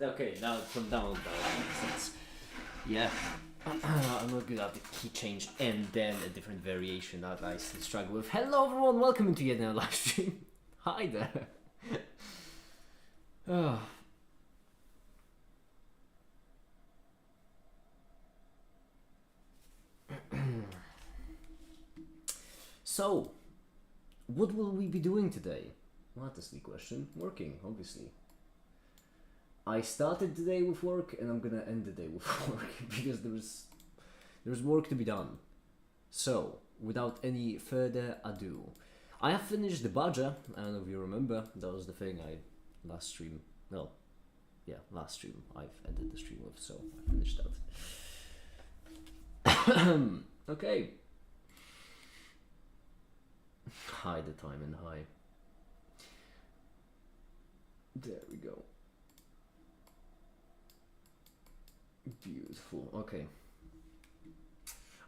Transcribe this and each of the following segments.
Okay, now from down, that makes sense. Yeah. I'm not good at the key change and then a different variation that I still struggle with. Hello everyone, welcome into yet another live stream. Hi there. Oh. So, what will we be doing today? Well, that's the question. Working, obviously. I started the day with work and I'm gonna end the day with work because there's work to be done. So, without any further ado, I have finished the badger. I don't know if you remember, that was the thing last stream I've ended the stream with, so I finished that. Okay. Hide the time and high. There we go. Beautiful. Okay.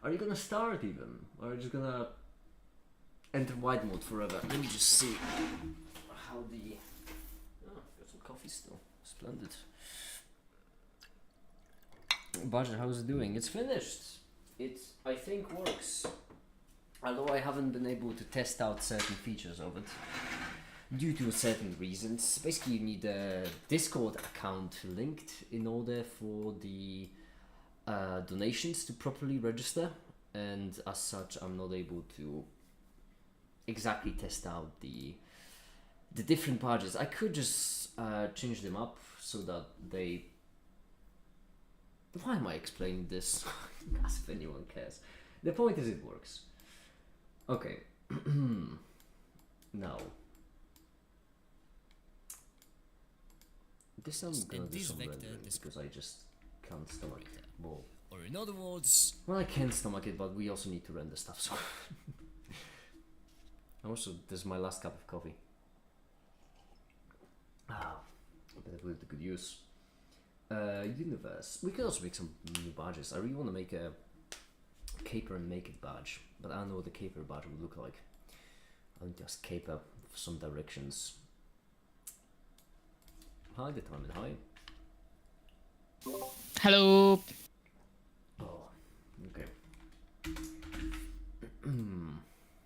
Are you gonna start even? Or are you just gonna enter wide mode forever? Let me just see how the... Oh, got some coffee still. Splendid. Badger, how's it doing? It's finished. It, I think, works. Although I haven't been able to test out certain features of it due to certain reasons. Basically, you need a Discord account linked in order for the donations to properly register, and as such I'm not able to exactly test out the different badges. I could just change them up so that they... Why am I explaining this? As if anyone cares. The point is it works. Okay. Now this I'm gonna do some rendering because I just can't stomach it. Well, or in other words... Well, I can stomach it, but we also need to render stuff, so... Also, this is my last cup of coffee. Ah, I better put it to good use. Universe. We could also make some new badges. I really want to make a caper and make it badge, but I don't know what the caper badge would look like. I'll just caper for some directions. Hi, the time and hi. Hello. Oh, okay.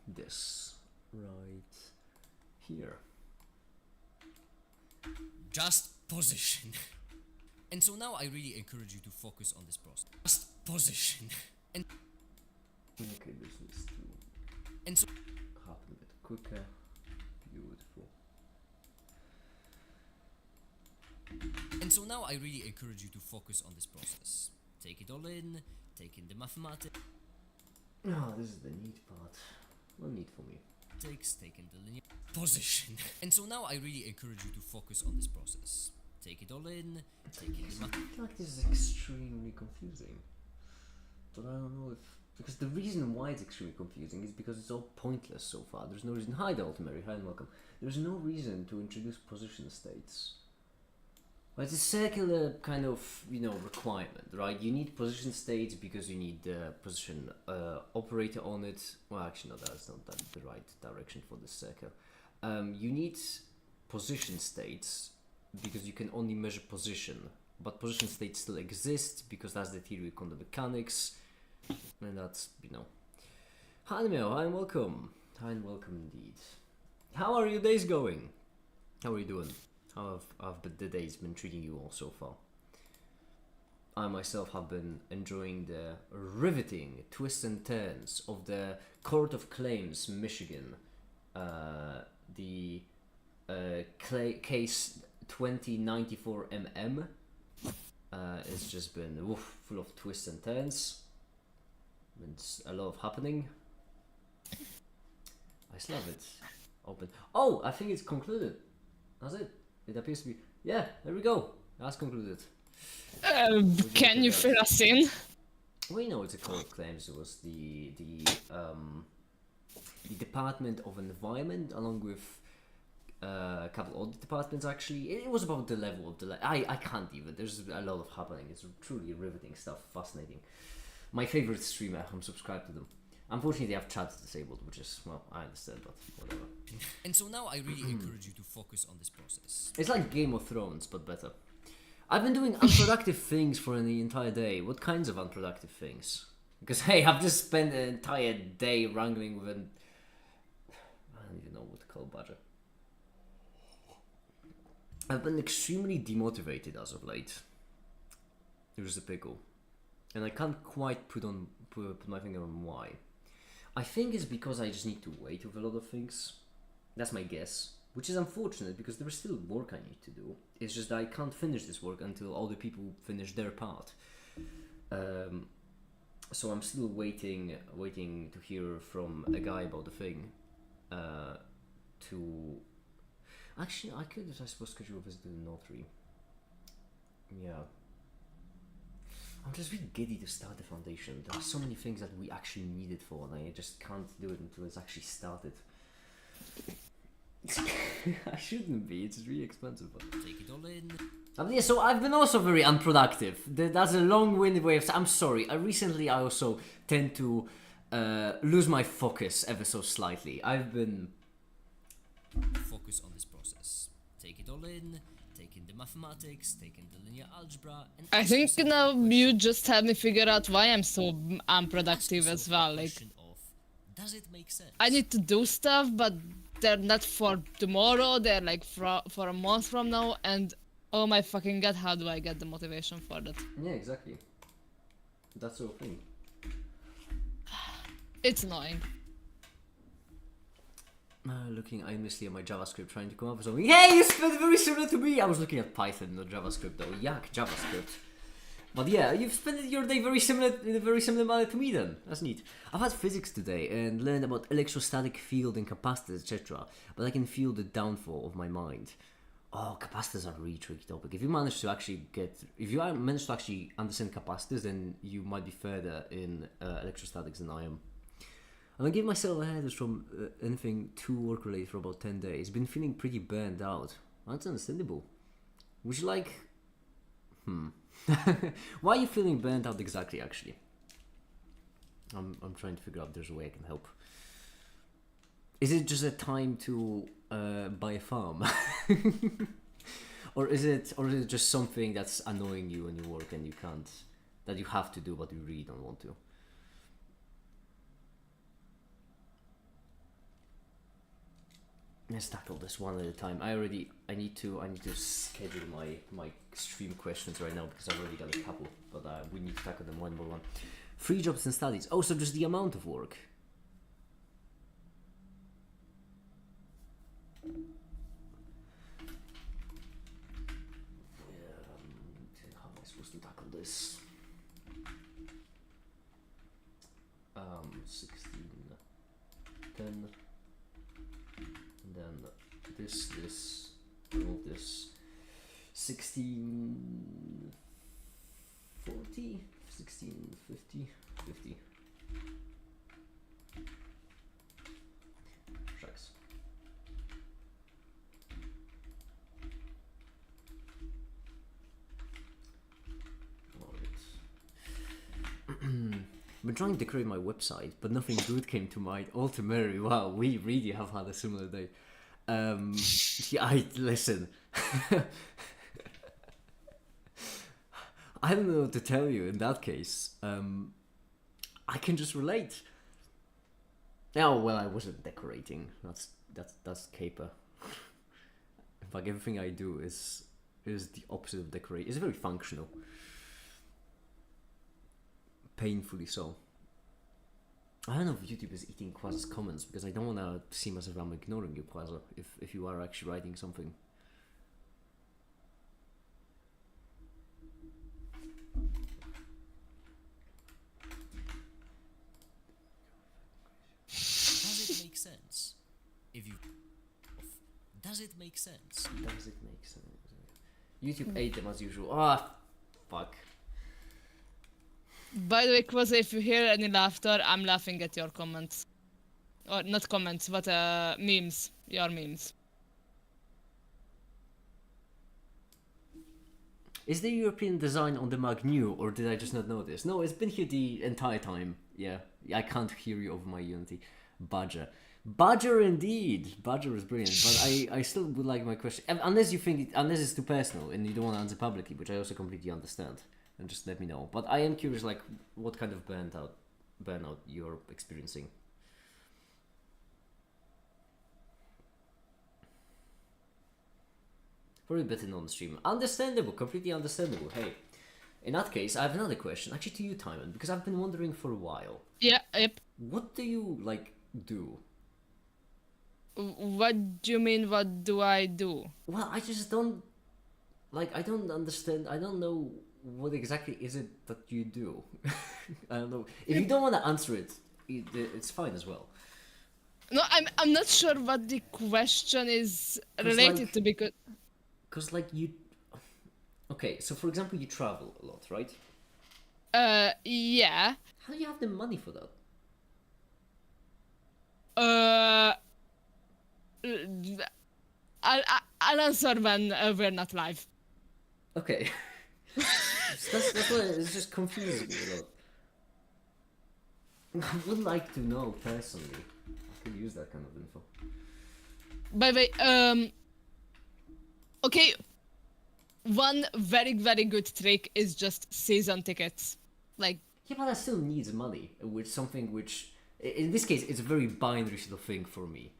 This right here. Just position. And so now I really encourage you to focus on this process. Just position. And Okay, this needs to and so happen a bit quicker. Beautiful. And so now I really encourage you to focus on this process. Take it all in, take in the mathematics. Oh, this is the neat part. No need for me. Take in the linear position. And so now I really encourage you to focus on this process. Take it all in, take in the I feel like this is extremely confusing. But I don't know if... Because the reason why it's extremely confusing is because it's all pointless so far. There's no reason... Hi, Ultimary. Hi and welcome. There's no reason to introduce position states. Well, it's a circular kind of, requirement, right? You need position states because you need the position operator on it. Well, actually, no, that's not the right direction for this circle. You need position states because you can only measure position, but position states still exist because that's the theory of quantum mechanics, and that's, Hi, Nemo, hi and welcome. Hi and welcome indeed. How are your days going? How are you doing? How have the days been treating you all so far? I myself have been enjoying the riveting twists and turns of the Court of Claims, Michigan. The case 2094 MM. It's just been full of twists and turns. It's a lot of happening. I still have it open. Oh, I think it's concluded. That's it. It appears to be. Yeah, there we go. That's concluded. Can you fill us in? We know it's a court of claims. It was the Department of Environment, along with a couple other departments. Actually, it was about the level of the. I can't even. There's a lot of happening. It's truly riveting stuff. Fascinating. My favorite streamer. I'm subscribed to them. Unfortunately, they have chat disabled, which is, well, I understand, but whatever. And so now I really encourage you to focus on this process. It's like Game of Thrones, but better. I've been doing unproductive things for the entire day. What kinds of unproductive things? Because hey, I've just spent an entire day wrangling with an... I don't even know what to call Badger. I've been extremely demotivated as of late. Here's the pickle. And I can't quite put my finger on why. I think it's because I just need to wait with a lot of things. That's my guess. Which is unfortunate because there is still work I need to do. It's just that I can't finish this work until all the people finish their part. So I'm still waiting to hear from a guy about the thing. Actually, I could, I suppose, schedule a visit to the notary. Yeah. I'm just really giddy to start the foundation. There are so many things that we actually need it for, and I just can't do it until it's actually started. I shouldn't be, it's really expensive. But... Take it all in. Yeah, so I've been also very unproductive. That's a long-winded way of saying, I'm sorry. I also tend to lose my focus ever so slightly. I've been... Focus on this process. Take it all in. Take in the mathematics, take in the linear algebra, and I think now you just had me figure out why I'm so unproductive as well. Like, does it make sense? I need to do stuff, but they're not for tomorrow. They're like for a month from now, and oh my fucking god, how do I get the motivation for that? Yeah, exactly. That's the whole thing. It's annoying. Looking aimlessly at my JavaScript, trying to come up with something. Hey, you spent very similar to me! I was looking at Python, not JavaScript though. Yuck, JavaScript. But yeah, you've spent your day in a very similar manner to me then. That's neat. I've had physics today and learned about electrostatic field and capacitors, etc. But I can feel the downfall of my mind. Oh, capacitors are a really tricky topic. If you manage to actually understand capacitors, then you might be further in electrostatics than I am. And I gave myself a headache from anything too work related for about 10 days. Been feeling pretty burned out. That's understandable. Would you like... Why are you feeling burnt out exactly, actually? I'm trying to figure out if there's a way I can help. Is it just a time to buy a farm? or is it just something that's annoying you in your work and you can't... that you have to do but you really don't want to? Let's tackle this one at a time. I need to schedule my stream questions right now because I've already got a couple, but we need to tackle them one by one. 3 jobs and studies. Oh, so just the amount of work. How am I supposed to tackle this? 16, 10. And then this, remove this, 16, 40, 16, 50, 50. Shucks. I've been trying to decorate my website, but nothing good came to mind. Ultimately, wow, we really have had a similar day. Yeah, listen. I don't know what to tell you in that case. I can just relate. Oh, well, I wasn't decorating. That's caper. In fact, everything I do is the opposite of decorate. It's very functional. Painfully so. I don't know if YouTube is eating Quas's comments because I don't want to seem as if I'm ignoring you, Quasa, if you are actually writing something. Does it make sense? Does it make sense? Does it make sense? YouTube ate them as usual. Ah, fuck. By the way, Quasi, if you hear any laughter, I'm laughing at your comments. Or not comments, but memes. Your memes. Is the European design on the mug new, or did I just not notice? No, it's been here the entire time. Yeah, I can't hear you over my Unity. Badger. Badger indeed. Badger is brilliant, but I still would like my question. Unless you think unless it's too personal and you don't want to answer publicly, which I also completely understand. And just let me know. But I am curious, like, what kind of burnout you're experiencing. Probably better not on stream. Understandable, completely understandable. Hey, in that case, I have another question, actually to you, Timon, because I've been wondering for a while. Yeah, yep. What do you like do? What do you mean? What do I do? Well, I just don't like. I don't understand. I don't know what exactly is it that you do. I don't know. If you don't want to answer it, it's fine as well. No, I'm not sure what the question is 'Cause, related like- to because Cause like you. Okay, so for example, you travel a lot, right? yeah. How do you have the money for that? I'll answer when we're not live. Okay. that's what it's just confusing me a lot. I would like to know personally. I could use that kind of info. By the way, okay. One very good trick is just season tickets. Like, Yeah, but that still needs money, which something which, in this case, it's a very binary sort of thing for me.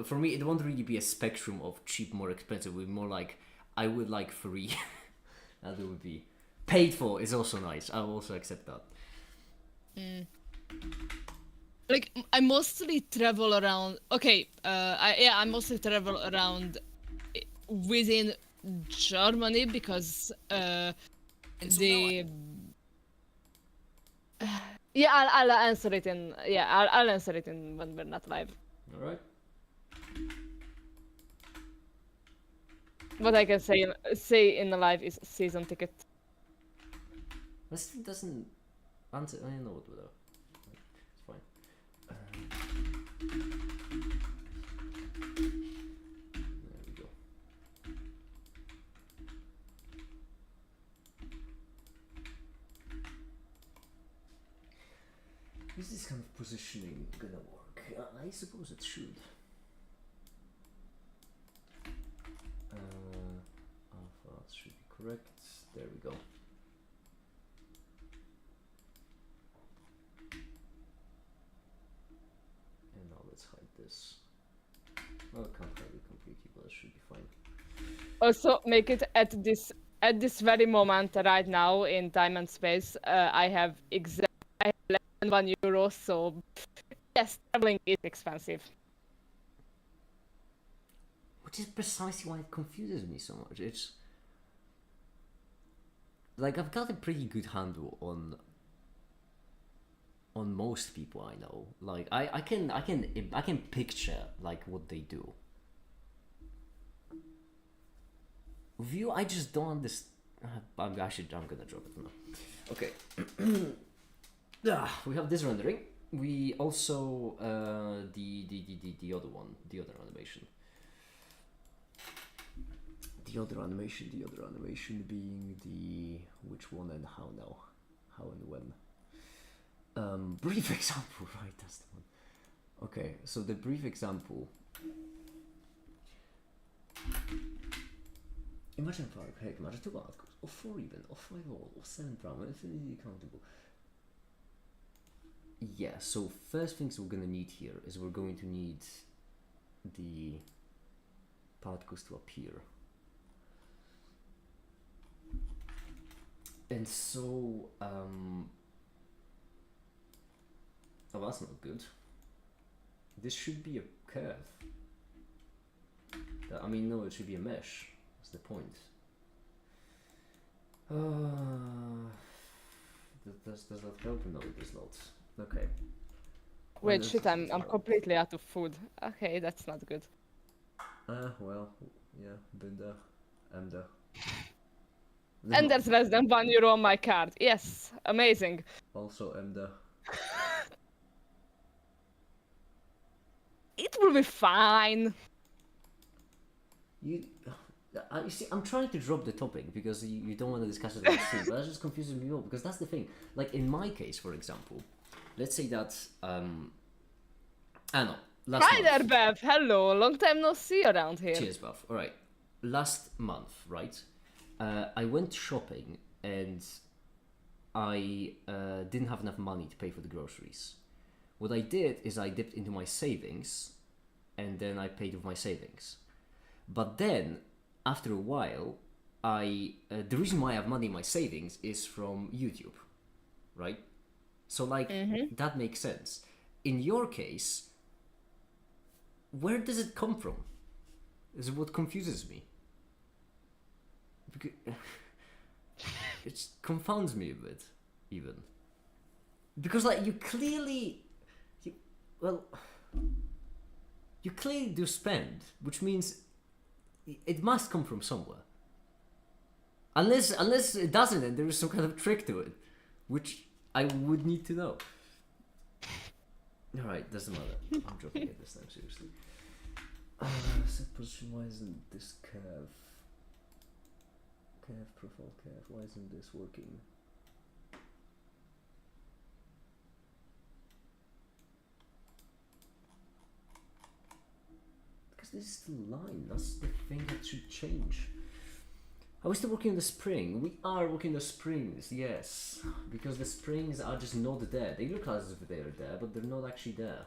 For me, it won't really be a spectrum of cheap, more expensive. It would be more like, I would like free. That would be. Paid for is also nice. I will also accept that. like I mostly travel around. Okay, I mostly travel around within Germany because And so the yeah, I'll answer it in I'll answer it in when we're not live. Alright? What I can say in the live is season ticket. That still doesn't answer. I don't know what though. It's fine. There we go. Is this kind of positioning gonna work? I suppose it should. Alpha should be correct. There we go. And now let's hide this. Well, I can't hide it completely, but it should be fine. Also, make it at this very moment right now in time and space. I have less than €1, so yes, traveling is expensive. Which is precisely why it confuses me so much. It's like I've got a pretty good handle on most people I know. Like I can picture like what they do. With you, I just don't understand. I'm gonna drop it now. Okay. We have this rendering. We also the other one, the other animation. The other animation being the which one and how now, how and when. Brief example, right? That's the one. Okay, so the brief example. Imagine 5, heck, imagine 2 outcomes, or 4 even, or 5 all, or 7 prime, infinitely countable. Yeah, so first things we're gonna need here is we're going to need the particles to appear. And so, oh, that's not good. This should be a curve. I mean, no, it should be a mesh. That's the point. Does that help? No, it does not. Okay. Wait, Well, shit, I'm completely out of food. Okay, that's not good. Well, yeah, been there. I'm there. And there's less than €1 on my card. Yes, amazing. Also, I'm there. It will be fine. You see, I'm trying to drop the topic because you don't want to discuss it on stream, but that just confuses me more because that's the thing. Like in my case, for example, let's say that I don't know. last Hi there, month. Bev. Hello. Long time no see around here. Cheers, buff. All right. Last month, right? I went shopping and I didn't have enough money to pay for the groceries. What I did is I dipped into my savings and then I paid with my savings. But then, after a while, the reason why I have money in my savings is from YouTube, right? So, like, that makes sense. In your case, where does it come from? Is what confuses me. Because it confounds me a bit, even. Because, like, you clearly do spend, which means it must come from somewhere. Unless it doesn't, and there is some kind of trick to it, which I would need to know. All right, doesn't matter. I'm dropping it this time, seriously. Set position. Why isn't this curve profile curve? Why isn't this working? Because this is the line. That's the thing that should change. Are we still working on the spring? We are working on the springs, yes. Because the springs are just not there. They look as if they're there, but they're not actually there.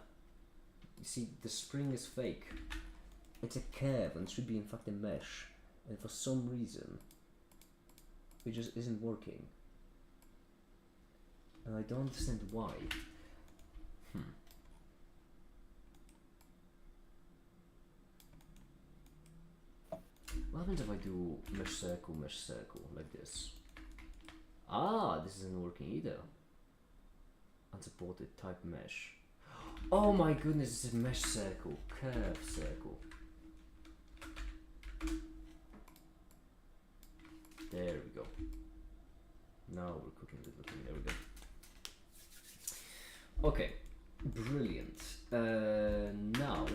You see, the spring is fake. It's a curve and should be in fact a mesh. And for some reason, it just isn't working. And I don't understand why. What happens if I do mesh circle, like this? Ah, this isn't working either. Unsupported type mesh. Oh my goodness, it's a mesh circle, curve circle. There we go. Now we're cooking with looking. There we go. Okay, brilliant. Now,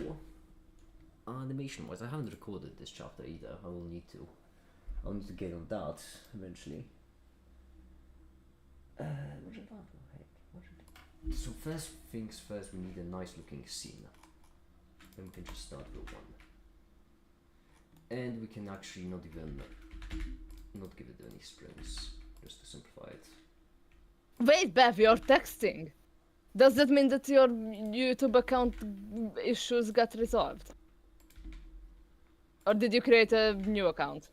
animation wise, I haven't recorded this chapter either. I'll need to get on that eventually. So first things first, we need a nice looking scene. Then we can just start with one. And we can actually not give it any springs, just to simplify it. Wait, Bev, you're texting. Does that mean that your YouTube account issues got resolved? Or did you create a new account?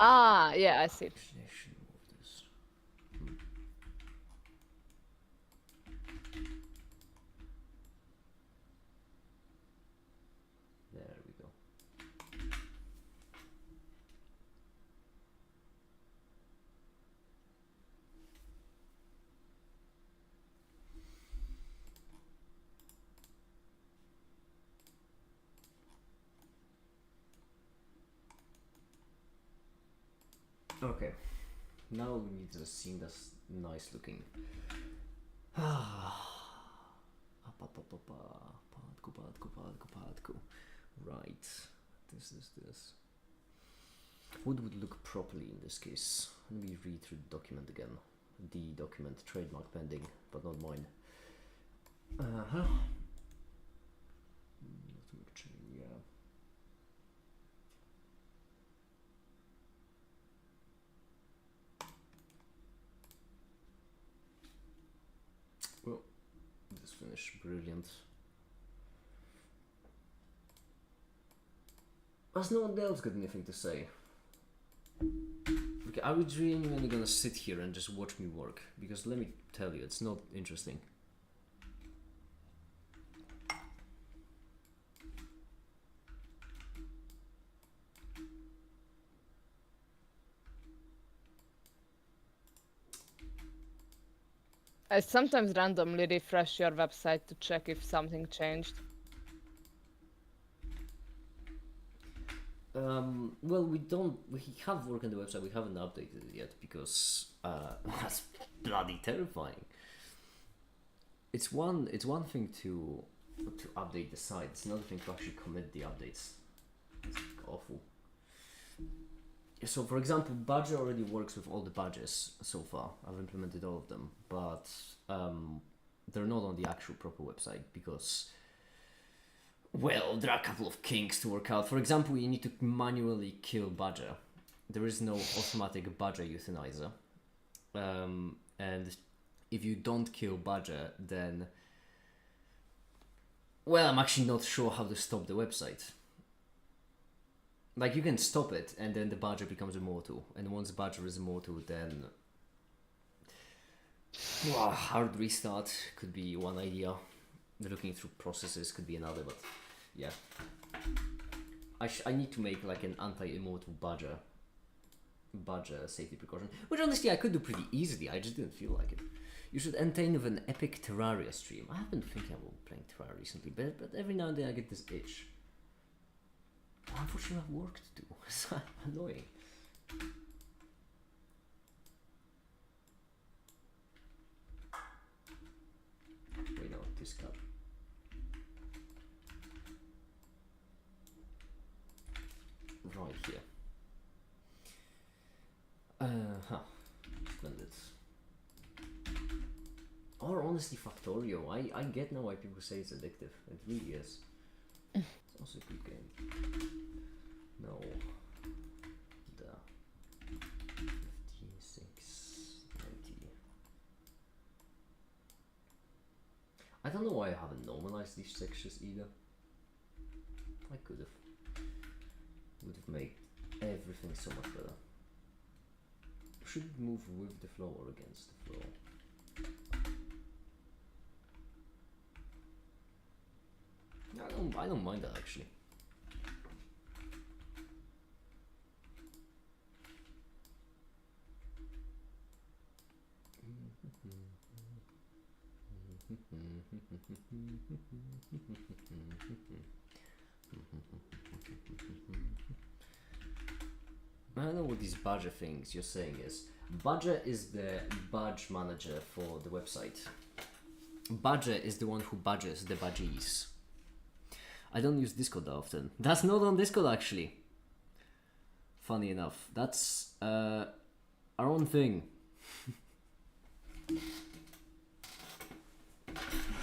Ah, yeah, I see. There we go. Okay, now we need a scene that's nice looking. Right, this. What would look properly in this case? Let me read through the document again. The document, trademark pending, but not mine. Yeah. Well, this finish, brilliant. Has no one else got anything to say? Okay, are we genuinely gonna sit here and just watch me work? Because let me tell you, it's not interesting. I sometimes randomly refresh your website to check if something changed. Well, we have work on the website, we haven't updated it yet because that's bloody terrifying. it's one thing to update the site. It's another thing to actually commit the updates. It's awful. So, for example, Badger already works with all the badges so far. I've implemented all of them, but they're not on the actual proper website because, well, there are a couple of kinks to work out. For example, you need to manually kill Badger. There is no automatic Badger euthanizer. And if you don't kill Badger, then, well, I'm actually not sure how to stop the website. Like, you can stop it, and then the Badger becomes immortal. And once Badger is immortal, then hard restart could be one idea. Looking through processes could be another, but yeah. I need to make like an anti-immortal Badger safety precaution, which honestly I could do pretty easily. I just didn't feel like it. You should entertain with an epic Terraria stream. I have been thinking about playing Terraria recently, but every now and then I get this itch. Unfortunately, I have work to do. It's annoying. Wait, no, this cup. Right here. Splendid. Or honestly, Factorio. I get now why people say it's addictive. It really is. It's also a good game. No. The 5690. I don't know why I haven't normalized these textures either. I could have. Would have made everything so much better. Should it move with the flow or against the flow? I don't mind that actually. I don't know what these Badger things you're saying is. Badger is the badge manager for the website. Badger is the one who badges the badgies. I don't use Discord that often. That's not on Discord actually. Funny enough. That's our own thing.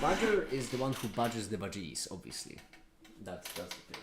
Badger is the one who badges the badgies, obviously. That's the thing.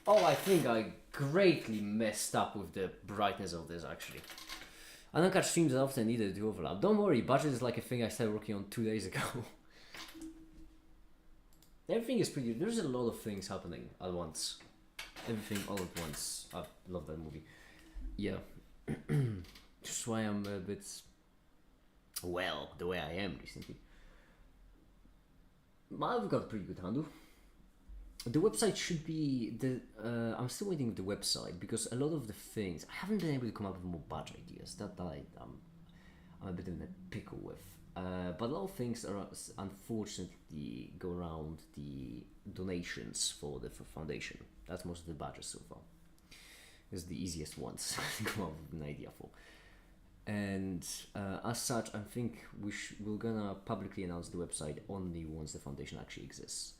Oh, I think I greatly messed up with the brightness of this actually. I don't catch streams that often either to overlap. Don't worry, budget is like a thing I started working on 2 days ago. Everything is pretty... There's a lot of things happening at once. Everything all at once. I love that movie. Yeah. Just why I'm a bit... Well, the way I am recently. I've got a pretty good handle. The website should be I'm still waiting with the website because a lot of the things I haven't been able to come up with more budget ideas that I'm a bit in a pickle with. But a lot of things are unfortunately go around the donations for the foundation. That's most of the budget so far. It's the easiest ones to come up with an idea for. And as such, I think we're gonna publicly announce the website only once the foundation actually exists.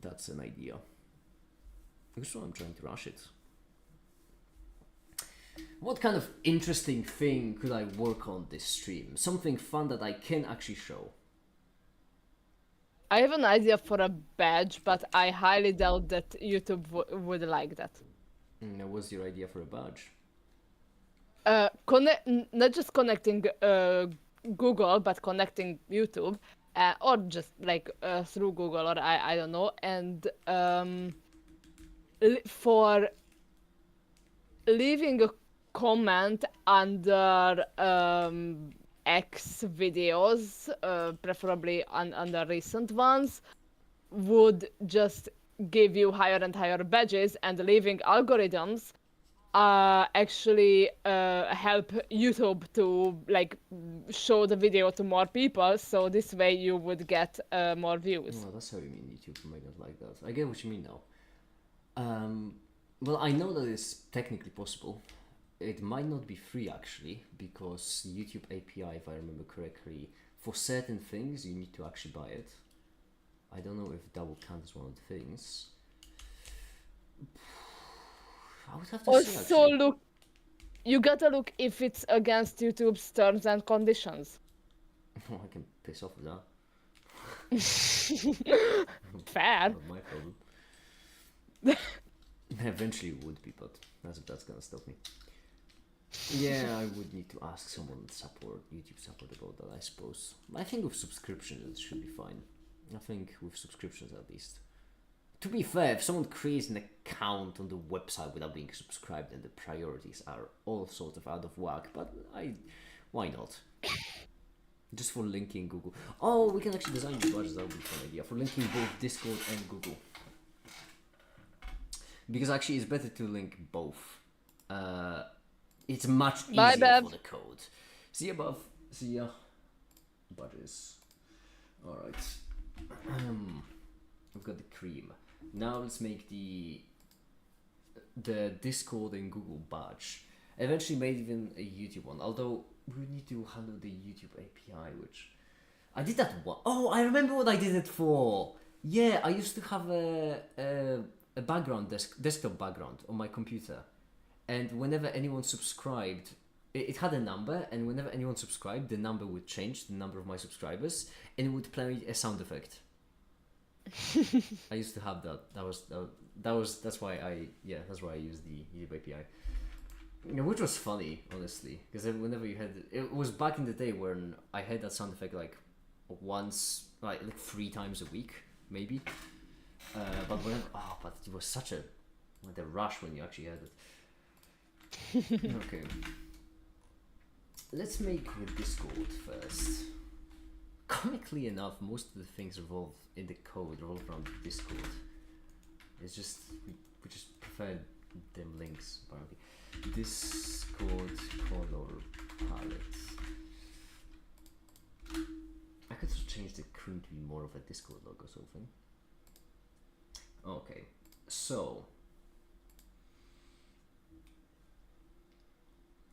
That's an idea. So I'm trying to rush it. What kind of interesting thing could I work on this stream? Something fun that I can actually show. I have an idea for a badge, but I highly doubt that YouTube would like that. What's your idea for a badge? Not just connecting Google, but connecting YouTube. Or just like through Google, or I don't know, and for leaving a comment under X videos, preferably under recent ones, would just give you higher and higher badges, and leaving algorithms actually help YouTube to like show the video to more people. So this way you would get more views. Oh, that's how you mean YouTube might not like that. I get what you mean now. Well, I know that it's technically possible. It might not be free actually, because YouTube API, if I remember correctly, for certain things you need to actually buy it. I don't know if that will count as one of the things. I would have to see Also, actually. look, you gotta look if it's against YouTube's terms and conditions. Oh, I can piss off with that. Fair. Not my problem. Eventually it would be, but that's gonna stop me. Yeah, I would need to ask someone YouTube support about that, I suppose. I think with subscriptions it should be fine. I think with subscriptions at least. To be fair, if someone creates an account on the website without being subscribed, then the priorities are all sort of out of whack, but why not? Just for linking Google. Oh, we can actually design the badges, that would be a fun idea. For linking both Discord and Google. Because actually it's better to link both. It's much Bye, easier Bev. for the code. See you above. See ya. Badges. Alright. We've got the cream. Now let's make the Discord and Google badge. Eventually made even a YouTube one, although we would need to handle the YouTube API, which I did that one. Oh, I remember what I did it for. Yeah, I used to have a background desktop background on my computer, and whenever anyone subscribed, it had a number, and whenever anyone subscribed, the number would change, the number of my subscribers, and it would play a sound effect. I used to have that. That's why I used the YouTube API. You know, which was funny, honestly, because whenever you had it was back in the day when I had that sound effect like once, like 3 times a week, maybe. But it was such a the rush when you actually had it. Okay, let's make a Discord first. Comically enough, most of the things revolve in the code revolve around Discord. It's just we just prefer them links apparently. Discord color palette. I could just change the cream to be more of a Discord logo sort of thing. Okay, so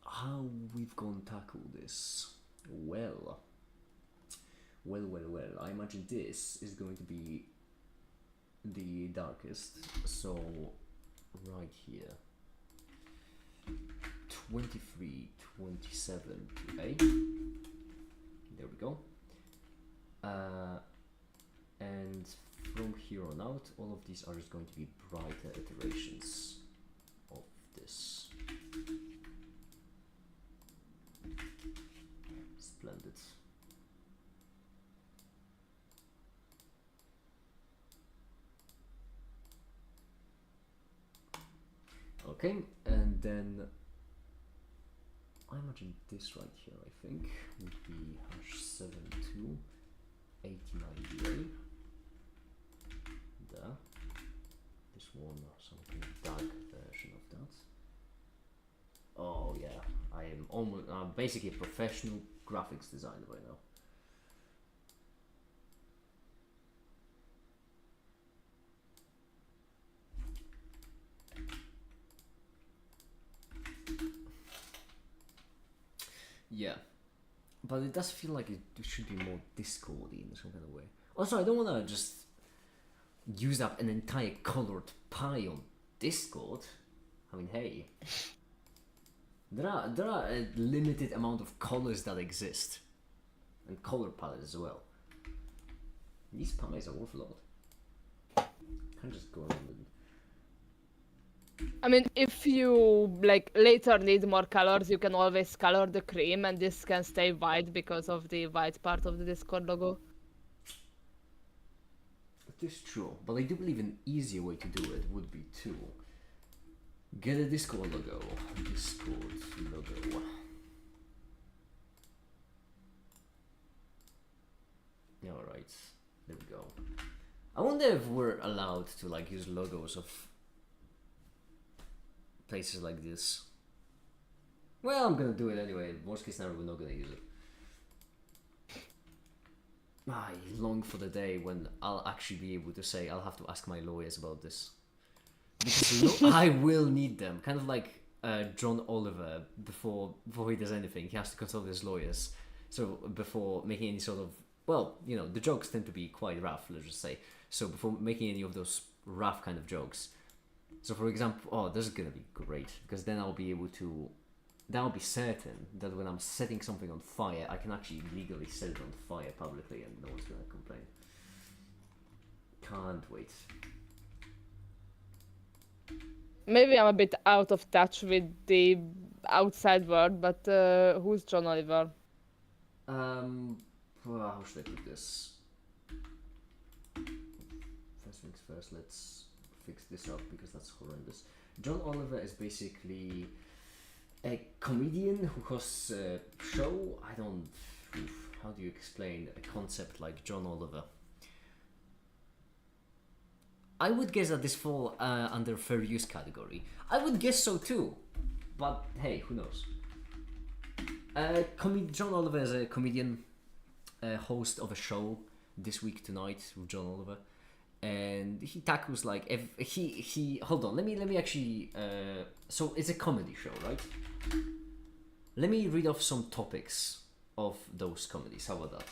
how we've gonna tackle this? Well, I imagine this is going to be the darkest. So right here, 23, 27 to 8. There we go. And from here on out, all of these are just going to be brighter iterations of this. Splendid. Okay, and then I imagine this right here, I think, would be #7289DA. There. This one, something dark version of that. Oh yeah, I am almost basically a professional graphics designer right now. Yeah, but it does feel like it should be more Discordy in some kind of way. Also, I don't want to just use up an entire colored pie on Discord. I mean, hey, there are a limited amount of colors that exist, and color palettes as well. These pies are worth a lot. Can't just go around and I mean, if you like later need more colors, you can always color the cream, and this can stay white because of the white part of the Discord logo. It is true, but I do believe an easier way to do it would be to get a Discord logo. Alright, there we go. I wonder if we're allowed to like use logos of places like this. Well, I'm gonna do it anyway. Worst case scenario, we're not gonna use it. I long for the day when I'll actually be able to say I'll have to ask my lawyers about this. Because I will need them. Kind of like John Oliver before he does anything, he has to consult his lawyers. So before making any sort of, well, you know, the jokes tend to be quite rough, let's just say. So before making any of those rough kind of jokes. So for example, oh, this is gonna be great because then I'll be able to, then I'll be certain that when I'm setting something on fire, I can actually legally set it on fire publicly and no one's gonna complain. Can't wait. Maybe I'm a bit out of touch with the outside world, but who's John Oliver? Well, how should I put this? First things first, let's fix this up because that's horrendous. John Oliver is basically a comedian who hosts a show. I don't. How do you explain a concept like John Oliver? I would guess that this fall under fair use category. I would guess so too, but hey, who knows? John Oliver is a comedian, host of a show This Week Tonight with John Oliver, and he tackles like he hold on. Let me actually. So it's a comedy show, right? Let me read off some topics of those comedies. How about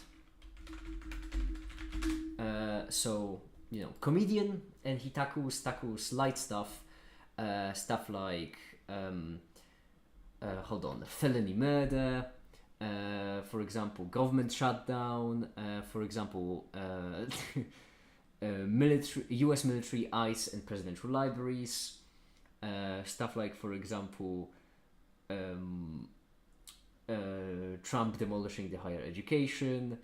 that? So you know, comedian, and he tackles light stuff, stuff like hold on, felony murder, for example, government shutdown, for example, military, U.S. military, ICE, and presidential libraries, stuff like, for example, Trump demolishing the higher education,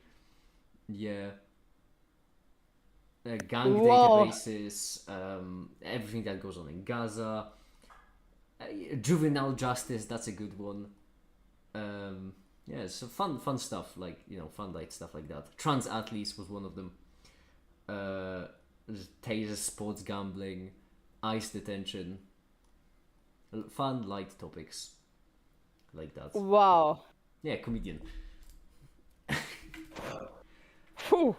gang Whoa. databases, everything that goes on in Gaza, juvenile justice, that's a good one. Yeah, so fun stuff, like, you know, fun light stuff like that. Trans athletes was one of them. Taser, sports gambling, ICE detention, fun light topics like that. Wow. Yeah, comedian. Phew.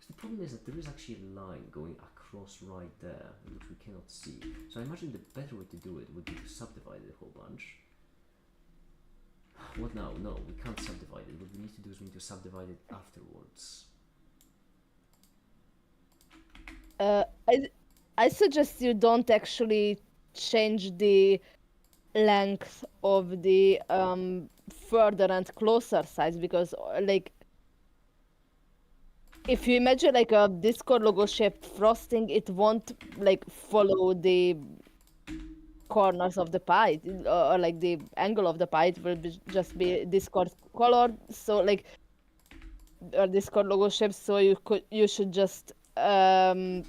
The problem is that there is actually a line going across right there, which we cannot see. So I imagine the better way to do it would be to subdivide it a whole bunch. What now? No, we can't subdivide it. What we need to do is we need to subdivide it afterwards. I suggest you don't actually change the length of the further and closer size, because like if you imagine like a Discord logo shaped frosting, it won't like follow the corners of the pie, or like the angle of the pie. It will just be Discord color. So like, or Discord logo shape. So you should just yeah.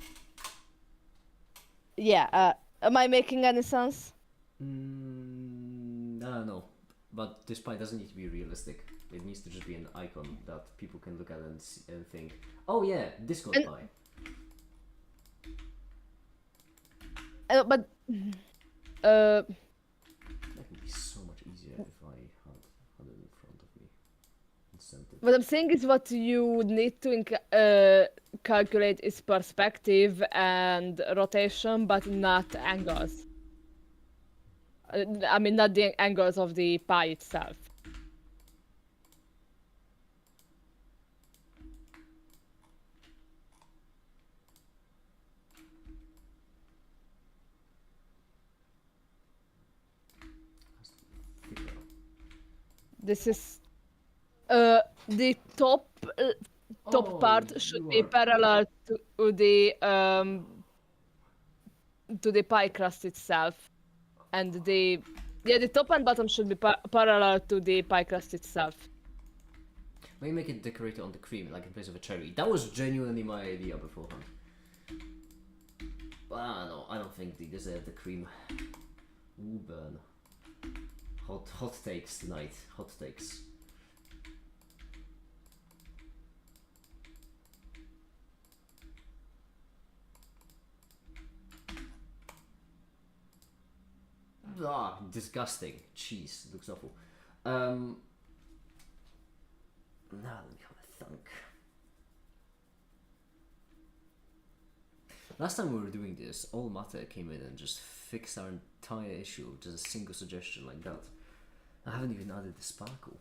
Am I making any sense? I don't know, but this pie doesn't need to be realistic. It needs to just be an icon that people can look at and think, oh yeah, Discord pie. But That would be so much easier if I had it in front of me and sent it. what I'm saying is what you would need to calculate is perspective and rotation, but not angles. I mean, not the angles of the pie itself. This is the top part should be parallel to the pie crust itself, and the top and bottom should be parallel to the pie crust itself. Maybe make it decorated on the cream, like in place of a cherry. That was genuinely my idea beforehand. But I don't know, I don't think they deserve the cream. Ooh, burn. hot takes tonight. Hot takes. Ah, disgusting. Cheese. It looks awful. Now let me have a thunk. Last time we were doing this, All Matter came in and just fixed our entire issue with just a single suggestion like that. I haven't even added the sparkle.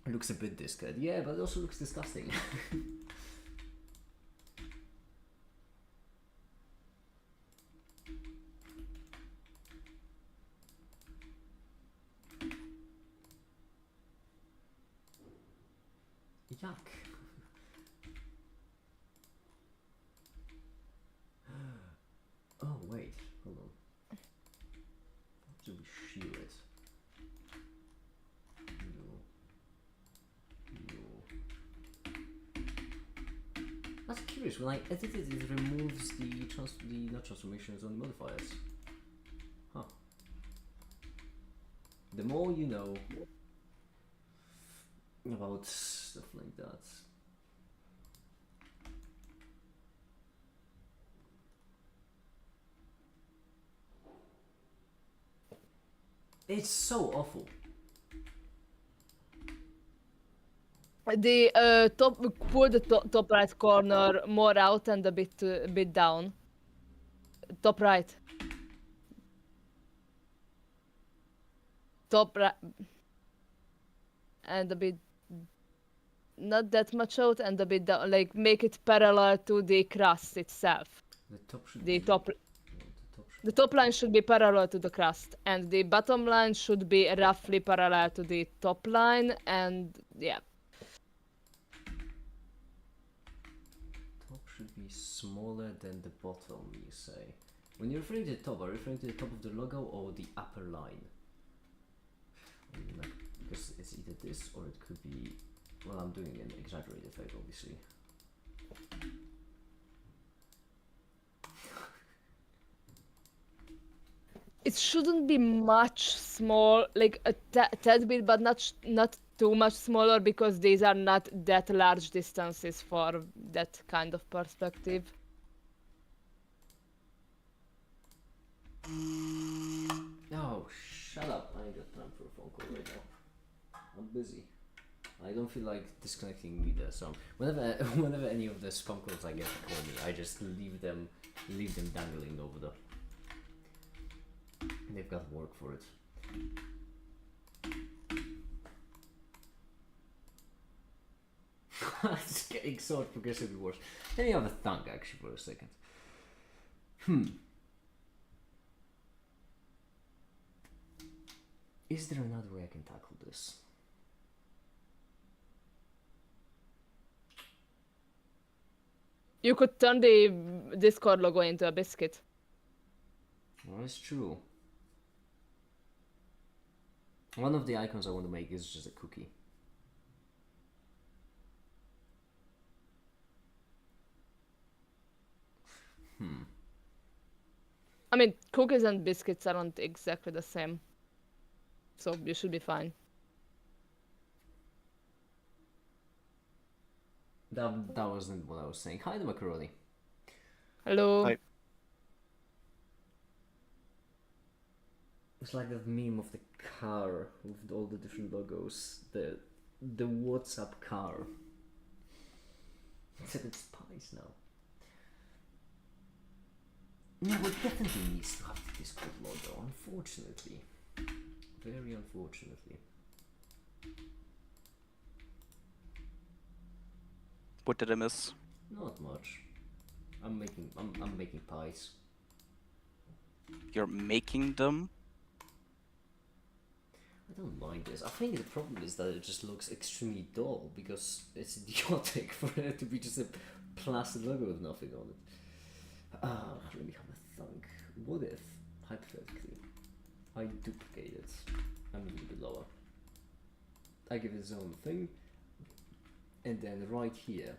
It looks a bit discard, yeah, but it also looks disgusting. Yuck. Oh wait, hold on. How do we shear it? No. That's curious. When I edit it, it removes the not transformations, only modifiers. Huh. The more you know about stuff like that. It's so awful. The top, pull the top right corner more out and a bit down. Top right. Top right. And a bit, not that much out and a bit down. Like make it parallel to the crust itself. The top should The be. top. The top line should be parallel to the crust, and the bottom line should be roughly parallel to the top line, and yeah. Top should be smaller than the bottom, you say. When you're referring to the top, are you referring to the top of the logo or the upper line? Because it's either this or it could be. Well, I'm doing an exaggerated effect, obviously. It shouldn't be much small, like a tad bit, but not too much smaller, because these are not that large distances for that kind of perspective. Oh, shut up. I ain't got time for a phone call right now. I'm busy. I don't feel like disconnecting either, so whenever any of the spam calls I get to call me, I just leave them dangling over the. They've got work for it. It's getting so progressively worse. Let me have a thunk actually for a second. Is there another way I can tackle this? You could turn the Discord logo into a biscuit. Well, it's true. One of the icons I want to make is just a cookie. I mean, cookies and biscuits aren't exactly the same, so you should be fine. That wasn't what I was saying. Hi, the macaroni. Hello. Hi. It's like that meme of the car with all the different logos. The WhatsApp car. Except it's pies now. No, it definitely needs to have the Discord logo, unfortunately. Very unfortunately. What did I miss? Not much. I'm making pies. You're making them? I don't mind this. I think the problem is that it just looks extremely dull because it's idiotic for it to be just a plastic logo with nothing on it. Let me have a thunk. What if, hypothetically, I duplicate it? I'm a little bit lower. I give it its own thing, and then right here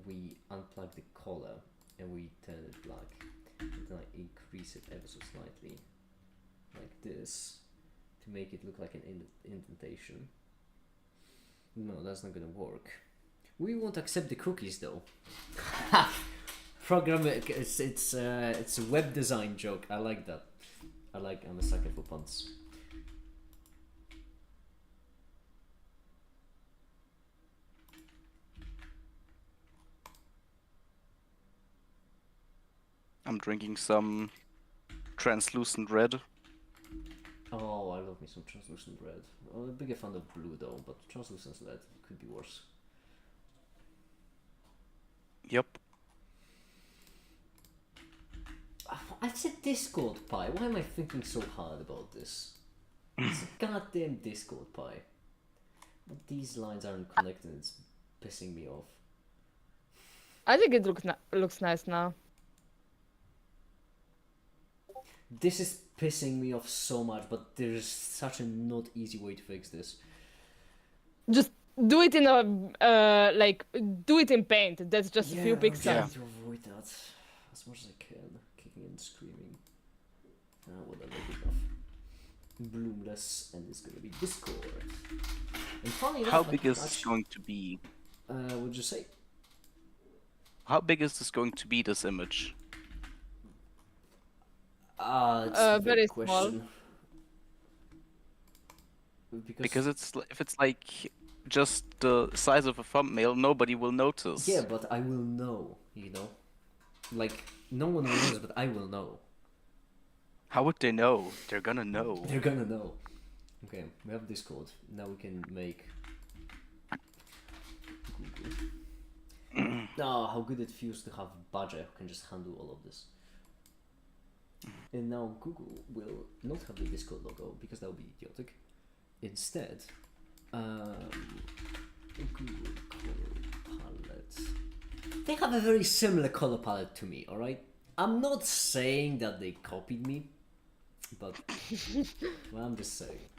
we unplug the collar and we turn it black, and then I increase it ever so slightly, like this, to make it look like an indentation. No, that's not gonna work. We won't accept the cookies though. It's a web design joke. I like that. I'm a sucker for puns. I'm drinking some translucent red. Oh, I love me some translucent red. I'm a bigger fan of blue though, but translucent red could be worse. Yep. I said Discord pie. Why am I thinking so hard about this? It's a goddamn Discord pie. But these lines aren't connected. It's pissing me off. I think it looks nice now. This is pissing me off so much, but there's such a not easy way to fix this. Just do it in a do it in paint. That's just a few I'm pixels. trying to avoid that as much as I can. Kicking and screaming. Whatever, good enough. Bloomless, and it's gonna be Discord. And funny enough, How big is this going to be? What'd you say? How big is this going to be, this image? It's a very big small. question. Because if it's like just the size of a thumbnail, nobody will notice. Yeah, but I will know, you know? Like, no one will notice, but I will know. How would they know? They're gonna know. They're gonna know. Okay, we have Discord. Now we can make Google. How good it feels to have Badger who can just handle all of this. And now Google will not have the Discord logo because that would be idiotic. Instead, Google color palette. They have a very similar color palette to me, alright? I'm not saying that they copied me, but well, I'm just saying.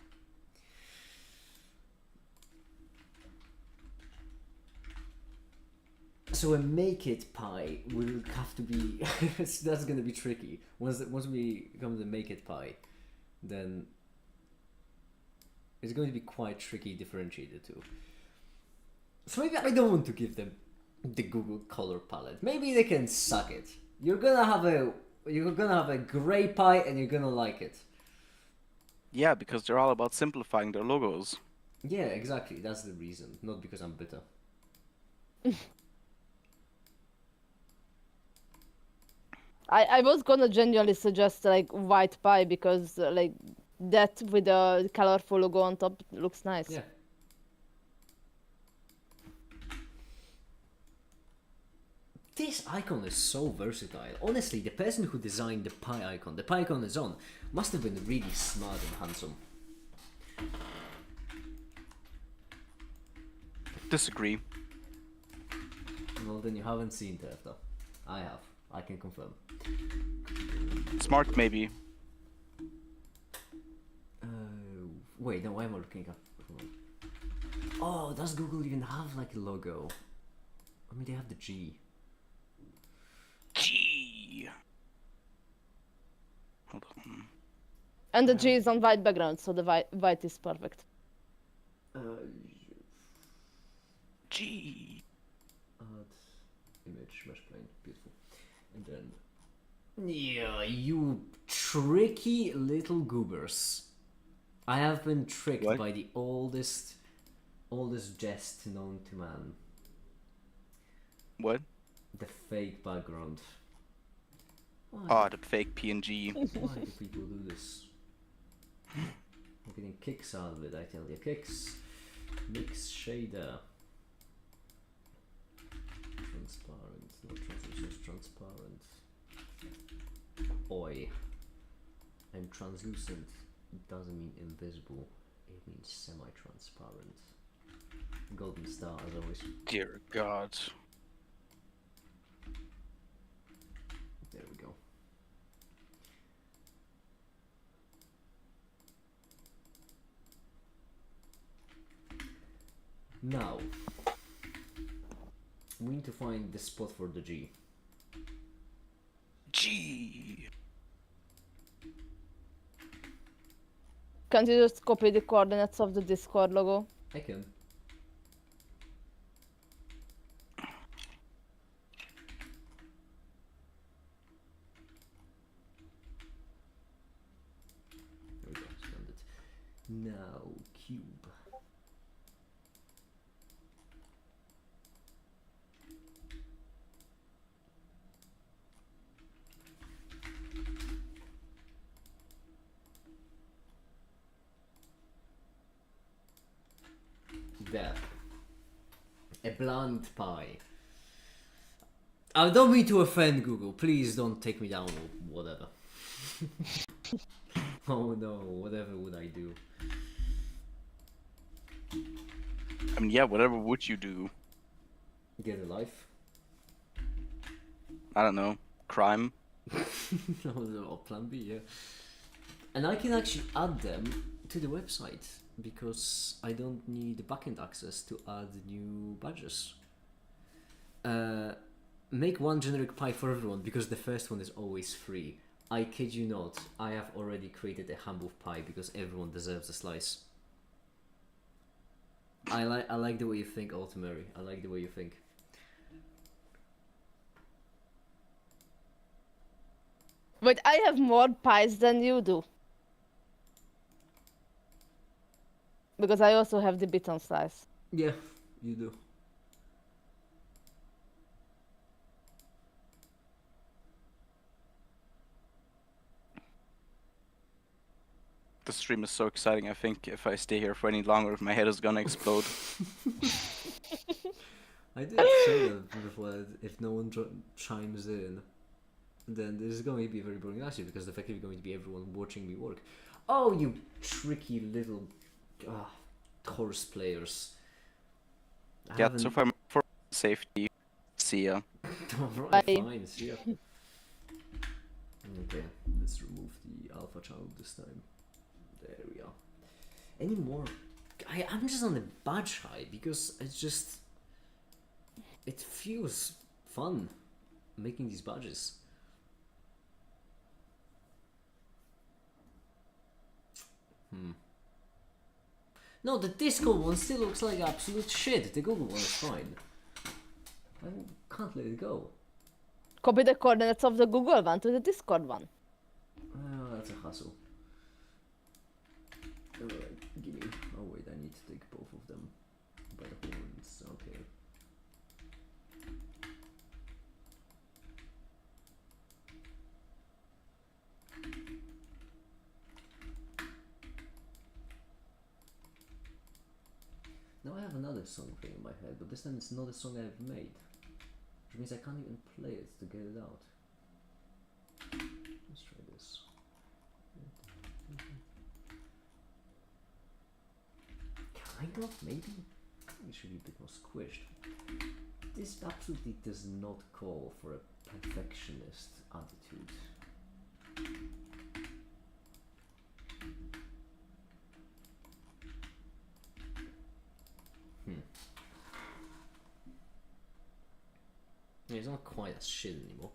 So a make it pie will have to be that's gonna be tricky. Once we come to the make it pie, then it's going to be quite tricky to differentiate the two. So maybe I don't want to give them the Google color palette. Maybe they can suck it. You're gonna have a gray pie and you're gonna like it. Yeah, because they're all about simplifying their logos. Yeah, exactly. That's the reason. Not because I'm bitter. I was gonna genuinely suggest like white pie because like that with a colorful logo on top looks nice. Yeah. This icon is so versatile. Honestly, the person who designed the pie icon on its own, must have been really smart and handsome. Disagree. Well, then you haven't seen Tefta. I have. I can confirm. Smart, maybe. Wait, no, why am I looking up? Oh, does Google even have like a logo? I mean, they have the G. G. Hold on. And the G is on white background, so the white is perfect. G. Add image mesh plane, beautiful. And then, yeah, you tricky little goobers. I have been tricked What? by the oldest jest known to man. What? The fake background. Why? Oh, the fake PNG. Why do people do this? I'm getting kicks out of it, I tell you. Kicks. Mix shader. Transparent. No translucent, transparent. Oi. And translucent doesn't mean invisible. It means semi-transparent. Golden star as always. Dear God. There we go. Now, we need to find the spot for the G. G. Can't you just copy the coordinates of the Discord logo? I can. There we go, splendid. Now, cube. There. A bland pie. I don't mean to offend Google. Please don't take me down or whatever. Oh no, whatever would I do? I mean, yeah, whatever would you do? Get a life? I don't know. Crime? Or plan B, yeah. And I can actually add them to the website because I don't need backend access to add new badges. Make one generic pie for everyone because the first one is always free. I kid you not, I have already created a humble pie because everyone deserves a slice. I like the way you think, Ultimary. I like the way you think. But I have more pies than you do. Because I also have the beaten slice. Yeah, you do. The stream is so exciting. I think if I stay here for any longer, my head is gonna explode. I did say that before. If no one chimes in, then this is going to be very boring actually because the fact is going to be everyone watching me work. Oh, you tricky little horse players. Yeah, so far for safety. See ya. Alright, Bye. fine, see ya. Okay, let's remove the alpha child this time. There we are. Any more? I'm just on a badge high because it's just... It feels fun making these badges. No, the Discord one still looks like absolute shit. The Google one is fine. I can't let it go. Copy the coordinates of the Google one to the Discord one. That's a hassle. Alright, gimme. Oh wait, I need to take both of them by the horns. Okay. Now I have another song playing in my head, but this time it's not a song I've made. Which means I can't even play it to get it out. Let's try this. Kind of, maybe? It should be a bit more squished. This absolutely does not call for a perfectionist attitude. Yeah, it's not quite as shit anymore.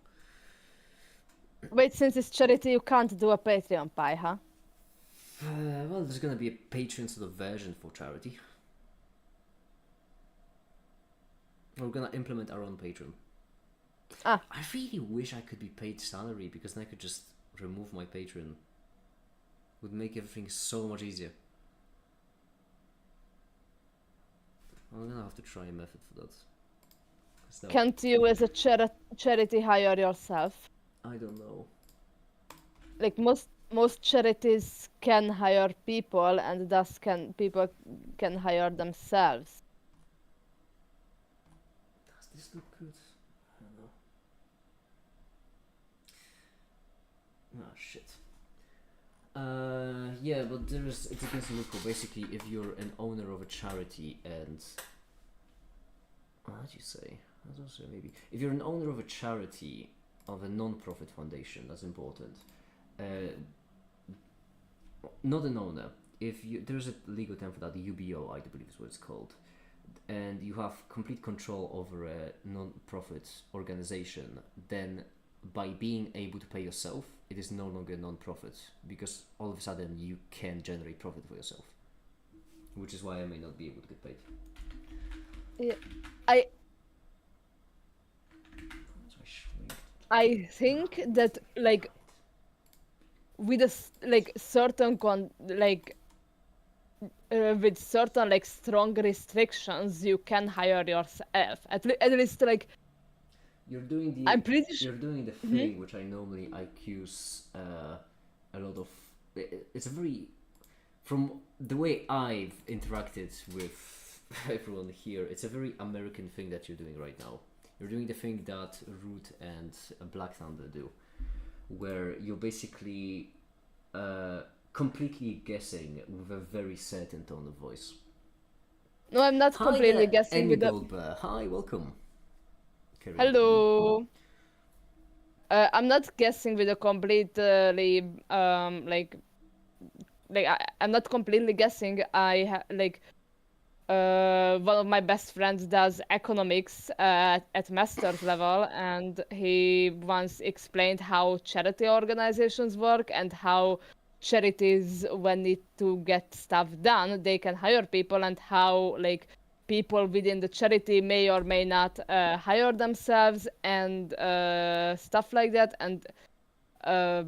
Wait, since it's charity, you can't do a Patreon pie, huh? Well, there's gonna be a Patreon sort of version for charity. We're gonna implement our own Patreon. Ah. I really wish I could be paid salary because then I could just remove my Patreon. Would make everything so much easier. I'm gonna have to try a method for that. Can't you, as a charity, hire yourself? I don't know. Like most charities can hire people, and thus people can hire themselves. Does this look good? I don't know. Ah, shit. Yeah, but it's against the loophole. Basically, if you're an owner of a charity and... What did you say? I was also maybe... If you're an owner of a charity, of a non-profit foundation, that's important. Not an owner. If you... There's a legal term for that, the UBO, I believe is what it's called. And you have complete control over a non-profit organization, then by being able to pay yourself, it is no longer non-profit, because all of a sudden you can generate profit for yourself, which is why I may not be able to get paid. Yeah, I think that like with certain with certain like strong restrictions, you can hire yourself. At least like You're doing the I'm pretty sure. you're doing the thing which I normally accuse a lot of. It's a very, from the way I've interacted with everyone here, it's a very American thing that you're doing right now. You're doing the thing that Root and Black Thunder do, where you're basically completely guessing with a very certain tone of voice. No, I'm not Hi completely there, guessing Amy with the. Goldberg. Hi, welcome. Carry on. Hello. I'm not guessing with a completely I'm not completely guessing. One of my best friends does economics at master's level, and he once explained how charity organizations work and how charities, when need to get stuff done, they can hire people, and how like people within the charity may or may not hire themselves and stuff like that. And uh,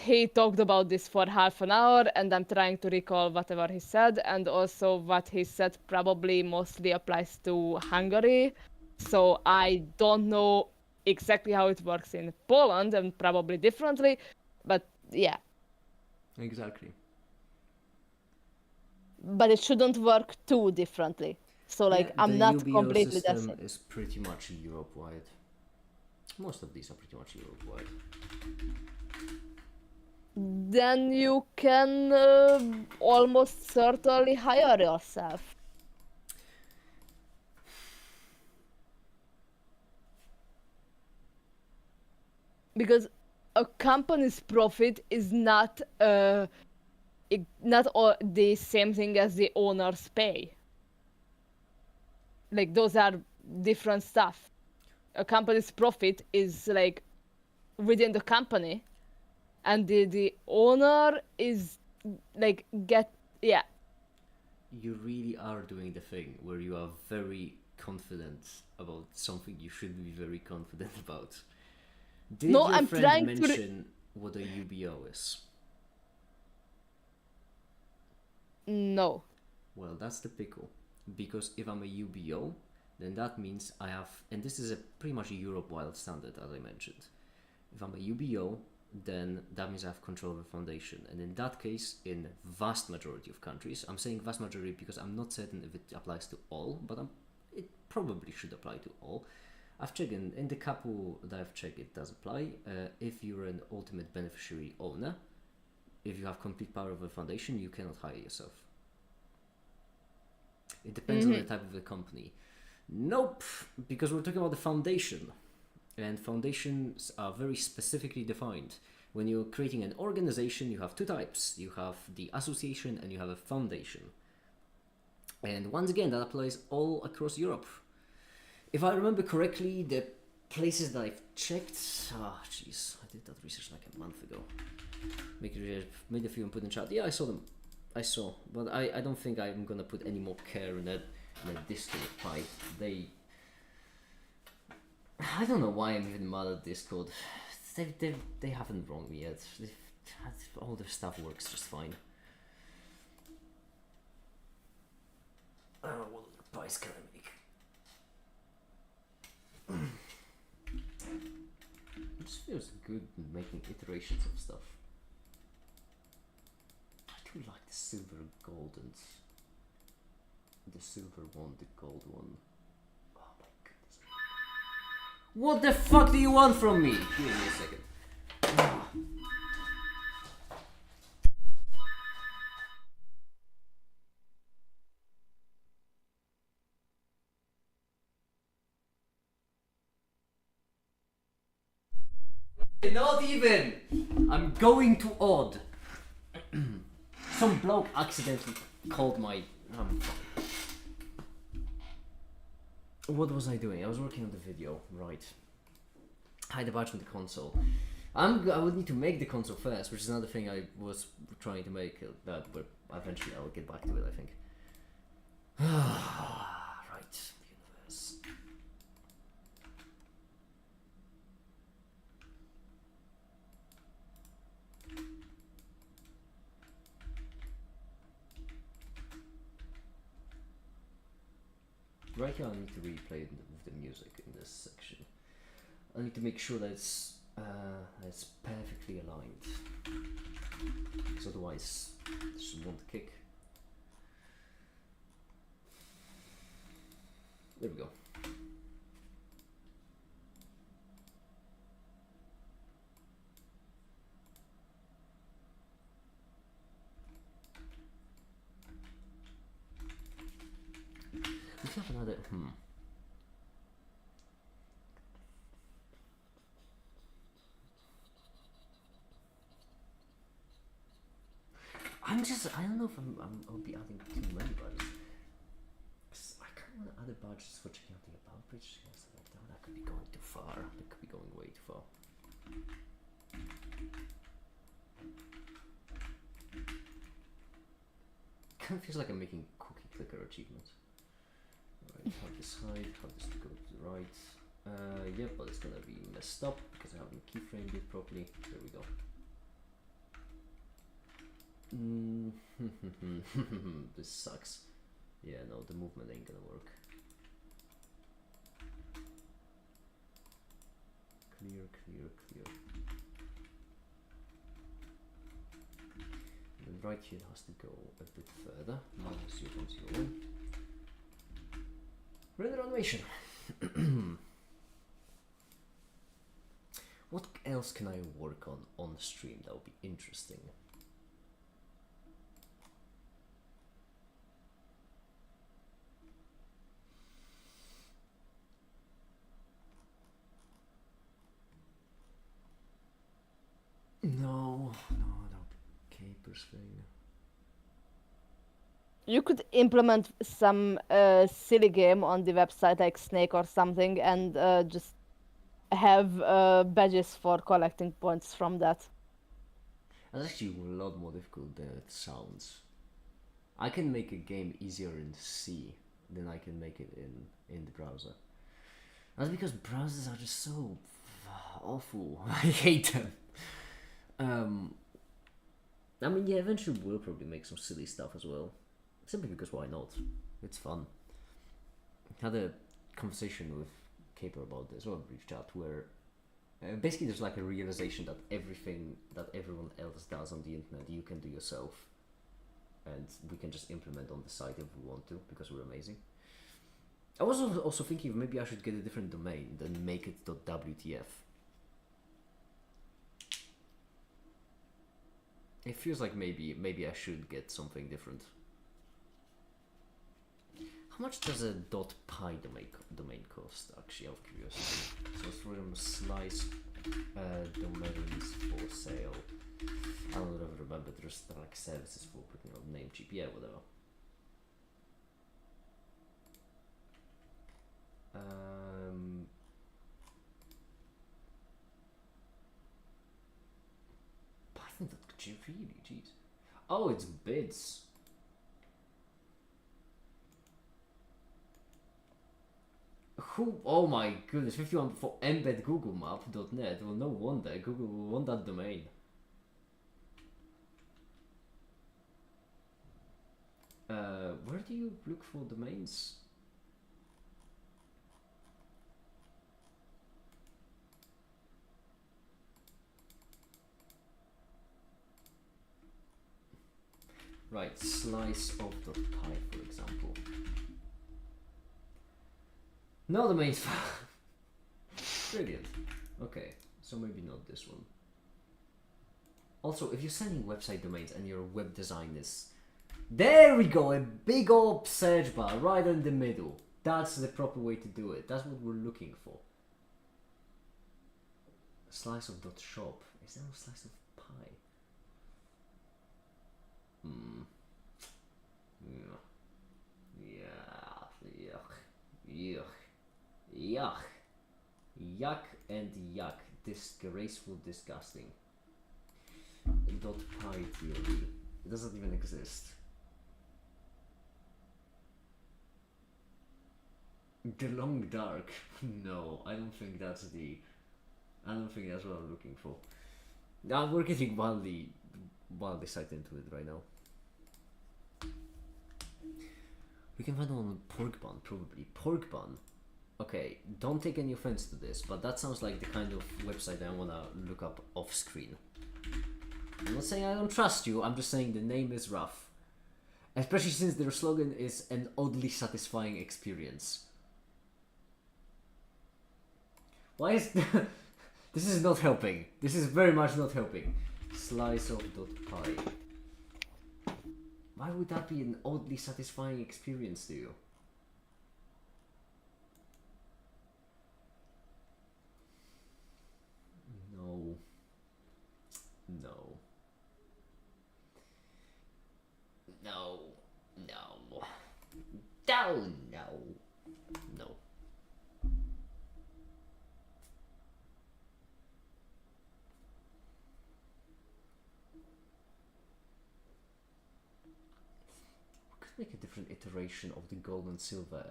he talked about this for half an hour, and I'm trying to recall whatever he said, and also what he said probably mostly applies to Hungary. So I don't know exactly how it works in Poland, and probably differently, but yeah. Exactly. But it shouldn't work too differently. So like Yeah, I'm the not UBO completely system guessing. is pretty much Europe-wide. Most of these are pretty much Europe-wide. Then you can almost certainly hire yourself. Because a company's profit is not not all the same thing as the owner's pay. Like those are different stuff. A company's profit is like within the company, and the owner is like yeah. You really are doing the thing where you are very confident about something you should be very confident about. Did No, your I'm friend trying to mention what a UBO is? No. Well, that's the pickle. Because if I'm a UBO, then that means I have, and this is a pretty much a Europe-wide standard, as I mentioned. If I'm a UBO, then that means I have control of the foundation. And in that case, in vast majority of countries, I'm saying vast majority because I'm not certain if it applies to all, but it probably should apply to all. I've checked in the couple that I've checked, it does apply. If you're an ultimate beneficiary owner, if you have complete power over the foundation, you cannot hire yourself. It depends on the type of the company. Nope, because we're talking about the foundation. And foundations are very specifically defined. When you're creating an organization, you have two types. You have the association and you have a foundation. And once again, that applies all across Europe. If I remember correctly, the places that I've checked... jeez, I did that research like a month ago. Made a few and put in chat. Yeah, I saw them. I saw. But I don't think I'm gonna put any more care in that Discord fight. I don't know why I'm even mad at Discord. They haven't wronged me yet. All their stuff works just fine. I don't know what other pies can I make. It just feels good making iterations of stuff. I do like the silver and gold and the silver one, the gold one. Oh my goodness. What the fuck do you want from me? Give me a second. Not even! I'm going to odd. Some bloke accidentally called my... what was I doing? I was working on the video, right. hide the badge from the console. I would need to make the console first, which is another thing I was trying to make. That, but eventually I'll get back to it, I think. Right, universe. Right here I need to replay with the music in this section. I need to make sure that it's perfectly aligned. Because otherwise, this won't kick. There we go. We have another. I don't know if I'll be adding too many badges. 'Cause I kind of want to add badges for checking out the about page. That could be going too far. That could be going way too far. Kind of feels like I'm making cookie clicker achievements. Right, have this hide, have this to go to the right. Yep, but it's gonna be messed up because I haven't keyframed it properly. There we go. This sucks. Yeah, no, the movement ain't gonna work. Clear, clear, clear. And then right here it has to go a bit further. -0.01. Render animation. What else can I work on stream that would be interesting? No, that capers thing. You could implement some silly game on the website like Snake or something and just have badges for collecting points from that. That's actually a lot more difficult than it sounds. I can make a game easier in C than I can make it in the browser. That's because browsers are just so awful. I hate them. I mean, yeah, eventually we'll probably make some silly stuff as well. Simply because why not? It's fun. Had a conversation with Caper about this, or a brief chat, where basically there's like a realization that everything that everyone else does on the internet you can do yourself, and we can just implement on the site if we want to because we're amazing. I was also thinking maybe I should get a different domain than make it .wtf. It feels like maybe I should get something different. How much does a .py domain cost, actually, out of curiosity? So from slice domains for sale. I don't remember, there's like services for putting on Namecheap, yeah, whatever. Python.g, really, jeez. Oh, it's bids. Who? Oh my goodness, 51 for embed googlemap.net. Well, no wonder Google will want that domain. Where do you look for domains? Right, slice of .py, for example. No domains. Brilliant. Okay, so maybe not this one. Also, if you're sending website domains and your web design is... There we go, a big old search bar right in the middle. That's the proper way to do it. That's what we're looking for. Slice of .shop. Is there no slice of pie? Yeah. Yuck. Yuck and yuck. disgraceful, disgusting. Dot pi theory. It doesn't even exist. The long dark. No, I don't think that's what I'm looking for. Now we're getting wildly sucked into it right now. We can find one on pork bun, probably. Pork bun. Okay, don't take any offense to this, but that sounds like the kind of website I wanna look up off screen. I'm not saying I don't trust you, I'm just saying the name is rough. Especially since their slogan is an oddly satisfying experience. Why is this is not helping. This is very much not helping. Slice of .py. Why would that be an oddly satisfying experience to you? No. No. No. No. No. No. No. Make a different iteration of the gold and silver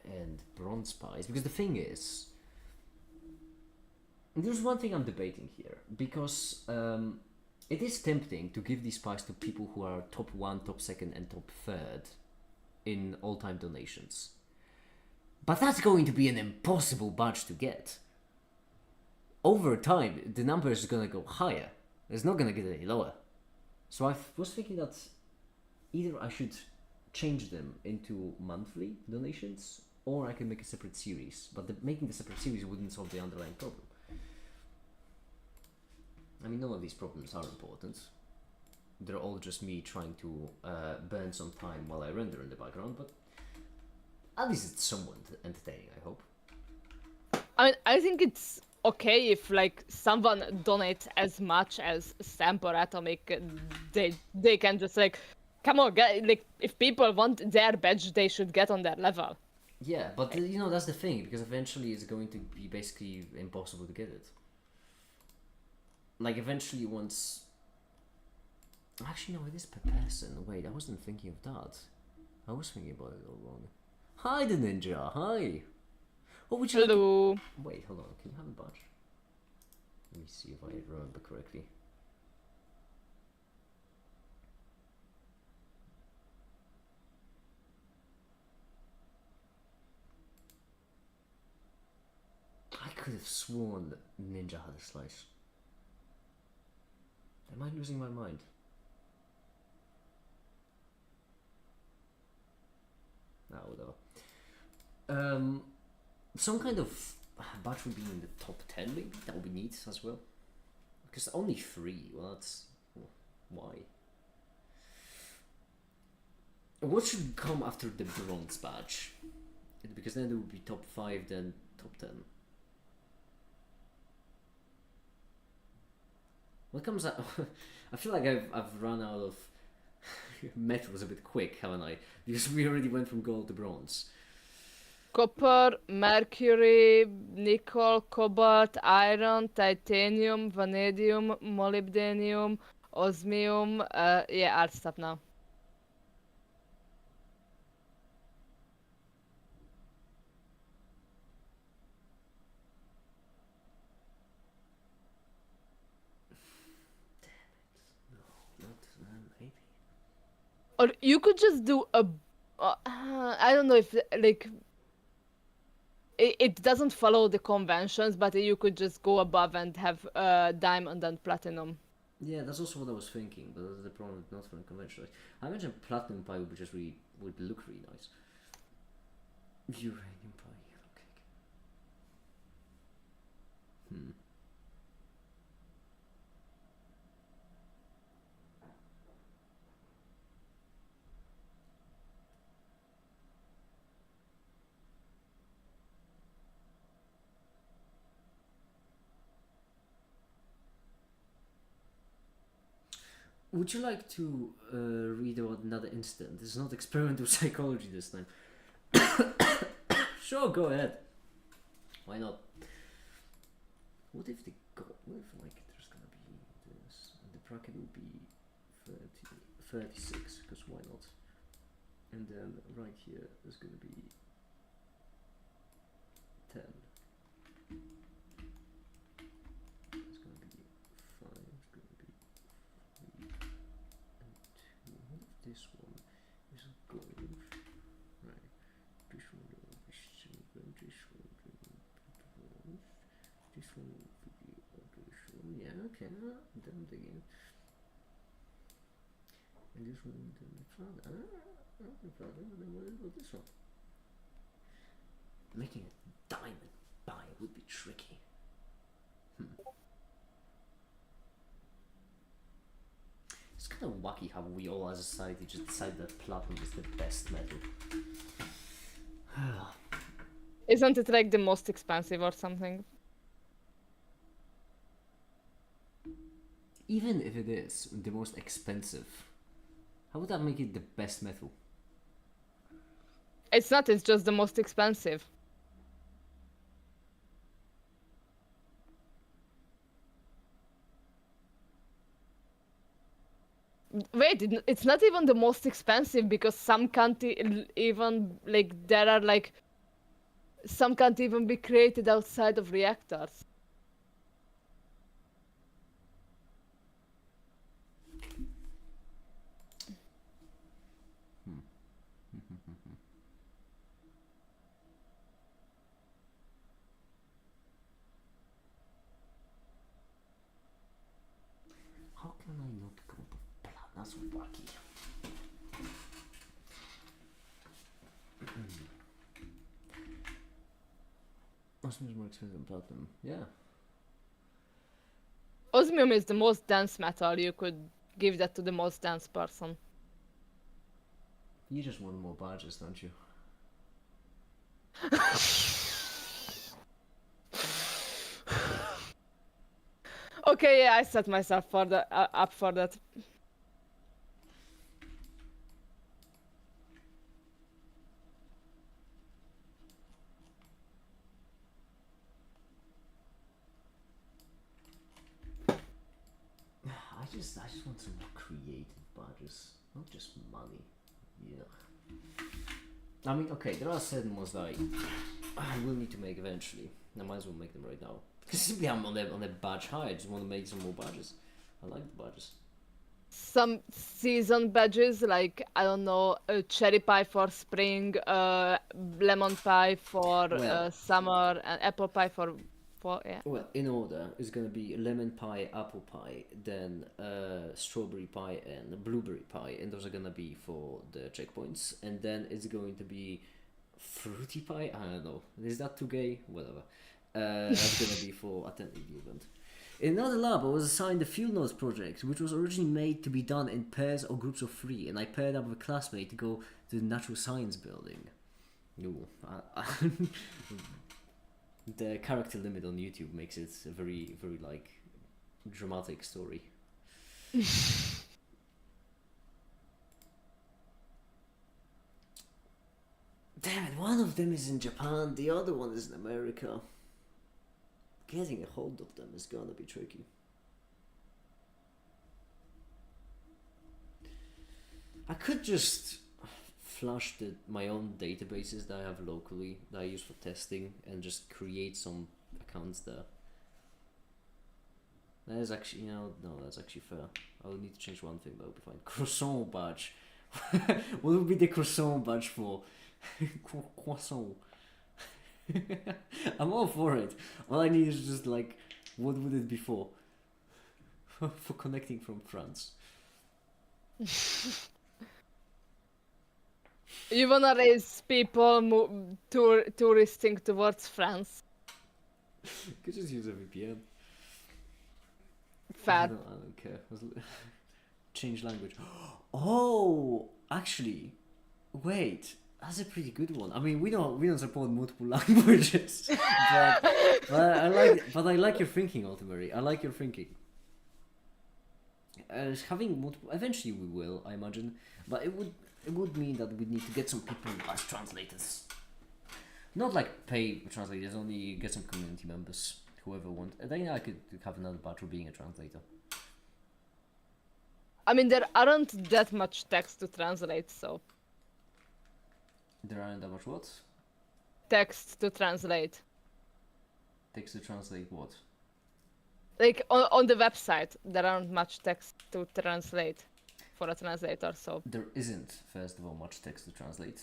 and bronze pies, because the thing is, there's one thing I'm debating here, because it is tempting to give these pies to people who are top 1, top 2nd and top 3rd in all-time donations, but that's going to be an impossible badge to get. Over time the number is gonna go higher, it's not gonna get any lower. So I was thinking that either I should change them into monthly donations, or I can make a separate series. But making the separate series wouldn't solve the underlying problem. I mean, none of these problems are important. They're all just me trying to burn some time while I render in the background, but at least it's somewhat entertaining, I hope. I mean, I think it's okay if like someone donates as much as Stamp or Atomic, they can just like, come on, like if people want their badge, they should get on their level. Yeah, but you know, that's the thing, because eventually it's going to be basically impossible to get it. Like eventually once... Actually no, it is per person. Wait, I wasn't thinking of that. I was thinking about it all wrong. Hi the ninja, hi! What would you like? Hello. Wait, hold on, can you have a badge? Let me see if I remember correctly. I could have sworn that Ninja had a slice. Am I losing my mind? Ah, whatever. Some kind of badge would be in the top 10 maybe? That would be neat as well. Because only 3, well that's... why? What should come after the bronze badge? Because then it would be top 5, then top 10. What comes out? I feel like I've run out of... Metal was a bit quick, haven't I? Because we already went from gold to bronze. Copper, mercury, nickel, cobalt, iron, titanium, vanadium, molybdenum, osmium. Yeah, I'll stop now. Maybe. Or you could just do a... I don't know if like... It doesn't follow the conventions, but you could just go above and have diamond and platinum. Yeah, that's also what I was thinking, but that's the problem with not for conventional. I imagine platinum pie would just would look really nice. Uranium pie, yellow cake. Would you like to read about another incident? This is not experimental psychology this time. Sure, go ahead. Why not? What if what if like there's gonna be this, and the bracket will be 36, because why not? And then right here is gonna be 10. It's gonna be 5. It's gonna be 3 and 2. What if this one is gold? Right. This one will be silver. This one will be bronze. This one will be this one. Yeah, okay. Then again. And this one will be Prada. Prada. And then what about this one? Making a diamond buy would be tricky. It's kind of wacky how we all as a society just decided that platinum is the best metal. Isn't it like the most expensive or something? Even if it is the most expensive, how would that make it the best metal? It's not, it's just the most expensive. Wait, it's not even the most expensive because some can't even, like, there are like, some can't even be created outside of reactors. How can I not go for platinum? That's wacky. Osmium is more expensive than platinum. Yeah. Osmium is the most dense metal. You could give that to the most dense person. You just want more badges, don't you? Okay, yeah, I set myself for the up for that. I just want some more creative badges, not just money. Yeah. I mean, okay, there are certain ones that I will need to make eventually. I might as well make them right now. Because simply I'm on the badge high. I just want to make some more badges. I like the badges. Some season badges, like, I don't know, a cherry pie for spring, lemon pie for Well. summer, and apple pie for yeah. Well, in order, it's gonna be lemon pie, apple pie, then strawberry pie and blueberry pie, and those are gonna be for the checkpoints. And then it's going to be fruity pie. I don't know. Is that too gay? Whatever. That's gonna be for attending the event. In another lab, I was assigned the field notes project, which was originally made to be done in pairs or groups of 3, and I paired up with a classmate to go to the natural science building. Ooh, the character limit on YouTube makes it a very, very like dramatic story. Damn it, one of them is in Japan, the other one is in America. Getting a hold of them is gonna be tricky. I could just flush my own databases that I have locally that I use for testing and just create some accounts there. That is actually, no, that's actually fair. I will need to change one thing, that will be fine. Croissant badge. What would be the croissant badge for? Croissant. I'm all for it. All I need is just like, what would it be for? For connecting from France. You wanna raise people touristing towards France? Could just use a VPN. I Fat. don't care. Change language. Oh, actually, wait. That's a pretty good one. I mean, we don't support multiple languages, but I like your thinking, ultimately. I like your thinking. Having multiple, eventually we will, I imagine, but it would mean that we need to get some people as translators. Not like pay translators, only get some community members whoever wants. And then I could have another batch for being a translator. I mean, there aren't that much text to translate, so There aren't that much what? text to translate. Text to translate what? Like on the website, there aren't much text to translate for a translator, so There isn't, first of all, much text to translate.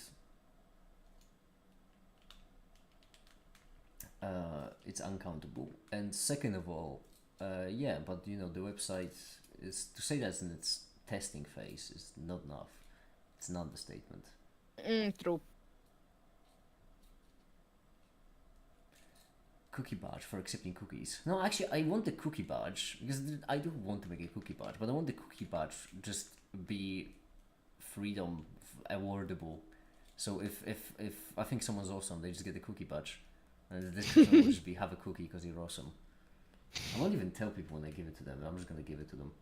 It's uncountable. And second of all, yeah, but you know, the website is, to say that's in its testing phase is not enough. It's an understatement. true. Cookie badge for accepting cookies. No, actually, I want the cookie badge because I do want to make a cookie badge, but I want the cookie badge just be freedom awardable. So if I think someone's awesome, they just get the cookie badge, and the description will just be have a cookie because you're awesome. I won't even tell people when I give it to them. I'm just gonna give it to them,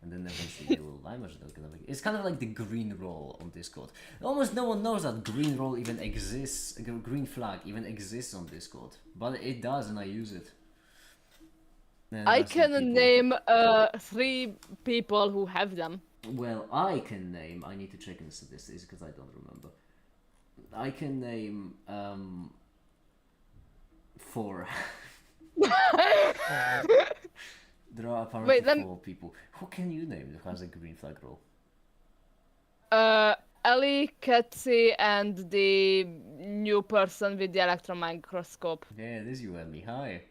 and then eventually they will. I'm just not gonna make it. It's kind of like the green roll on Discord. Almost no one knows that green roll even exists. Green flag even exists on Discord, but it does, and I use it. And I that's what can people- name 3 people who have them. Well, I can name. I need to check in the statistics because I don't remember. I can name 4. There are apparently Wait, let me- 4 people. Who can you name who has a green flag roll? Ellie, Ketsy, and the new person with the electron microscope. Yeah, it is you and me. Hi.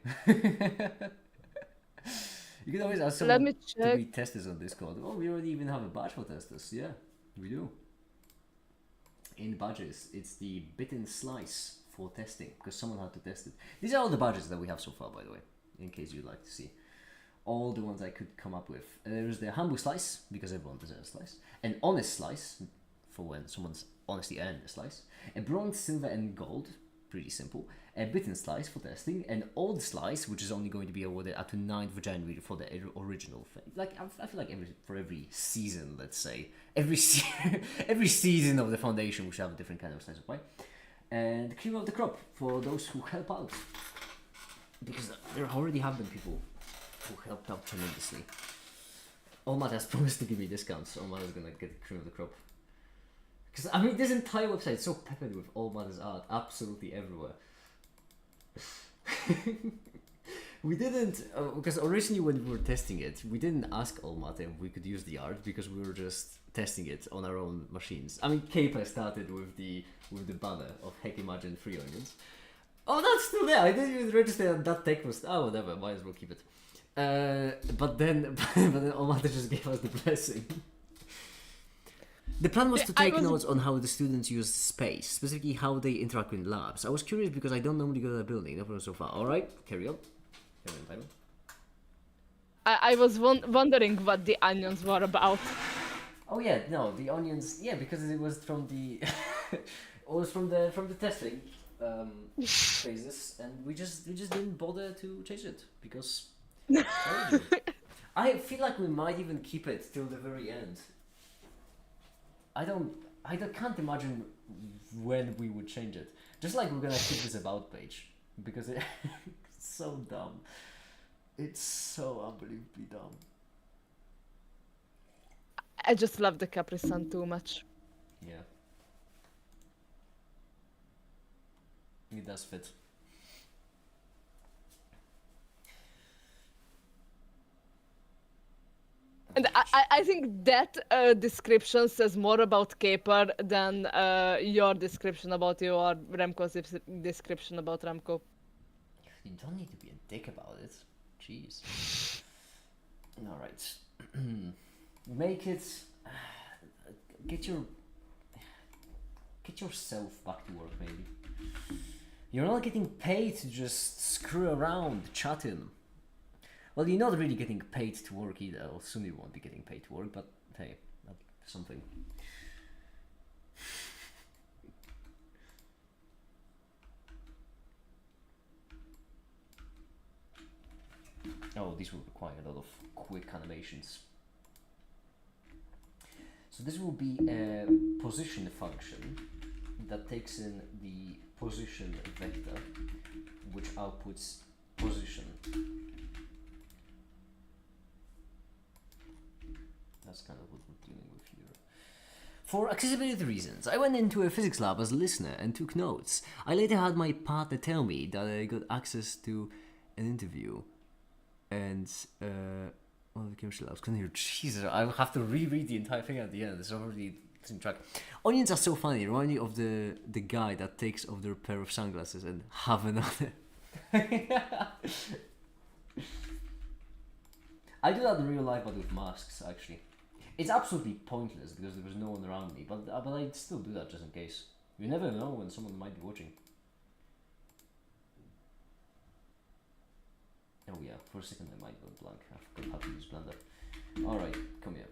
You can always ask Let someone me to check. be testers on Discord. Oh, we already even have a badge for testers. Yeah, we do. In badges, it's the bitten slice for testing because someone had to test it. These are all the badges that we have so far, by the way, in case you'd like to see. All the ones I could come up with. There's the humble slice because everyone deserves a slice. An honest slice for when someone's honestly earned a slice. A bronze, silver, and gold. Pretty simple. A bitten slice for testing. An old slice, which is only going to be awarded up to 9th of January for the original thing. Like I feel like every season, let's say, every season of the foundation, we should have a different kind of slice of pie. And the cream of the crop for those who help out, because there already have been people who helped out tremendously. Olmat has promised to give me discounts. Olmat is gonna get the cream of the crop. Because I mean, this entire website is so peppered with Olmat's art, absolutely everywhere. We didn't, because originally when we were testing it, we didn't ask Olmat if we could use the art because we were just testing it on our own machines. I mean, Kepa started with the banner of Heck Imagine Free Onions. Oh, that's still there. I didn't even register that tech was. Oh, whatever. Might as well keep it. But then Olmat just gave us the blessing. The plan was to I take was- notes on how the students use space, specifically how they interact with labs. I was curious because I don't normally go to that building. No problem so far. All right, carry on. Carry on, I was wondering what the onions were about. Oh yeah, no, the onions. Yeah, because it was from the, it was from the testing phases, and we just didn't bother to change it because. I feel like we might even keep it till the very end. I can't imagine when we would change it. Just like we're gonna keep this about page because it's so dumb. It's so unbelievably dumb. I just love the Capri Sun too much. Yeah. It does fit. And I think that description says more about Caper than your description about you or Remco's description about Remco. You don't need to be a dick about it. Jeez. Alright. Make it. Get yourself back to work, maybe. You're not getting paid to just screw around chatting. Well, you're not really getting paid to work either. Well, soon you won't be getting paid to work, but hey, that's something. Oh, these will require a lot of quick animations. So this will be a position function that takes in the position vector, which outputs position. That's kind of what we're dealing with here. For accessibility reasons, I went into a physics lab as a listener and took notes. I later had my partner tell me that I got access to an interview. And, well, the chemistry labs couldn't hear. Jesus, I'll have to reread the entire thing at the end. It's already losing track. Onions are so funny. Remind me of the guy that takes off their pair of sunglasses and have another. I do that in real life, but with masks, actually. It's absolutely pointless because there was no one around me, but I'd still do that just in case. You never know when someone might be watching. Oh yeah, for a second my mind went blank. I forgot how to use Blender. Alright, come here.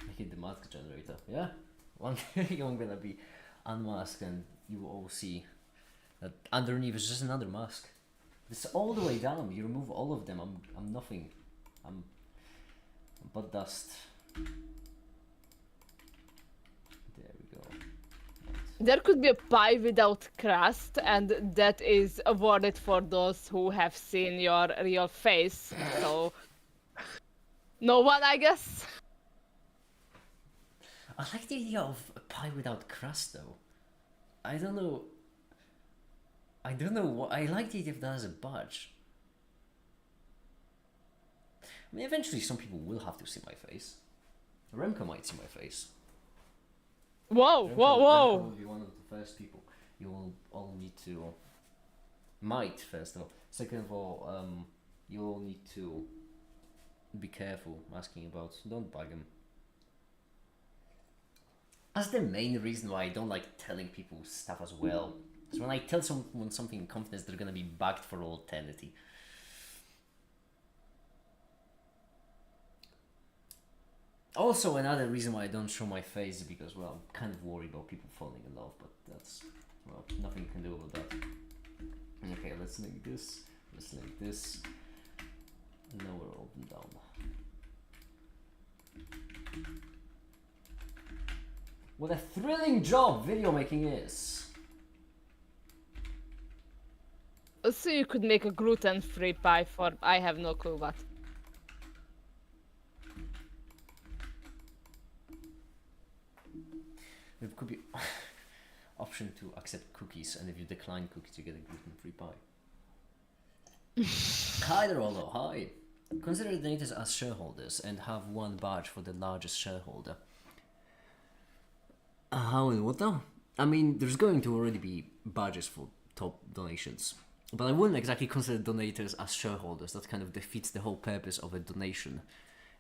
Make it the mask generator, yeah? One day I'm gonna be unmasked and you will all see that underneath is just another mask. It's all the way down. You remove all of them. I'm nothing. I'm but dust. There we go. There could be a pie without crust, and that is awarded for those who have seen your real face. So, no one, I guess. I like the idea of a pie without crust, though. I don't know what I like the idea of that as a badge. I mean, eventually some people will have to see my face. Remco might see my face. Whoa, Remco whoa! will be one of the first people. You will all need to... Might, first of all. Second of all, you all need to be careful asking about... Don't bug him. That's the main reason why I don't like telling people stuff as well. Because when I tell someone something in confidence, they're gonna be bugged for all eternity. Also, another reason why I don't show my face is because, well, I'm kind of worried about people falling in love, but that's, well, nothing you can do about that. Okay, let's link this, let's link this, lower all them down. What a thrilling job video making is! So you could make a gluten-free pie for I have no clue what. There could be option to accept cookies, and if you decline cookies, you get a gluten-free pie. Hi there, Rollo. Hi. Consider donators as shareholders and have one badge for the largest shareholder. How and what though? I mean, there's going to already be badges for top donations, but I wouldn't exactly consider donators as shareholders. That kind of defeats the whole purpose of a donation.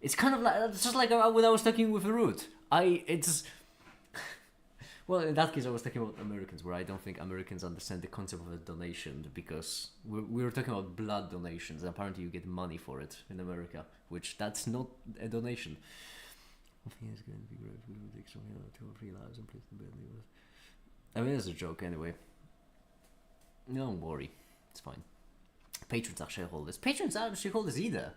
It's kind of like, it's just like when I was talking with Root. Well, in that case, I was talking about Americans, where I don't think Americans understand the concept of a donation, because we were talking about blood donations, and apparently you get money for it in America, which that's not a donation. I think it's going to be great if we would take some 2 or 3 lives and place the bed. I mean, it's a joke anyway. Don't worry, it's fine. Patrons are shareholders. Patrons aren't shareholders either.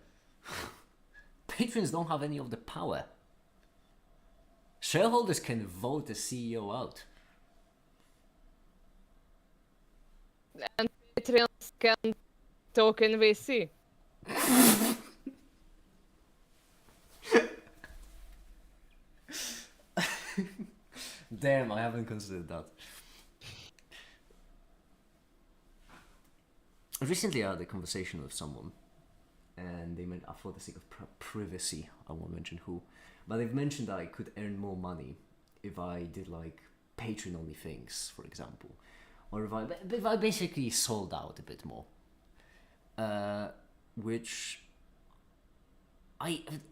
Patrons don't have any of the power. Shareholders can vote the CEO out. And Patreons can token VC. Damn, I haven't considered that. Recently I had a conversation with someone, and they meant, for the sake of privacy, I won't mention who, but they've mentioned that I could earn more money if I did like Patreon only things, for example, or if I basically sold out a bit more, which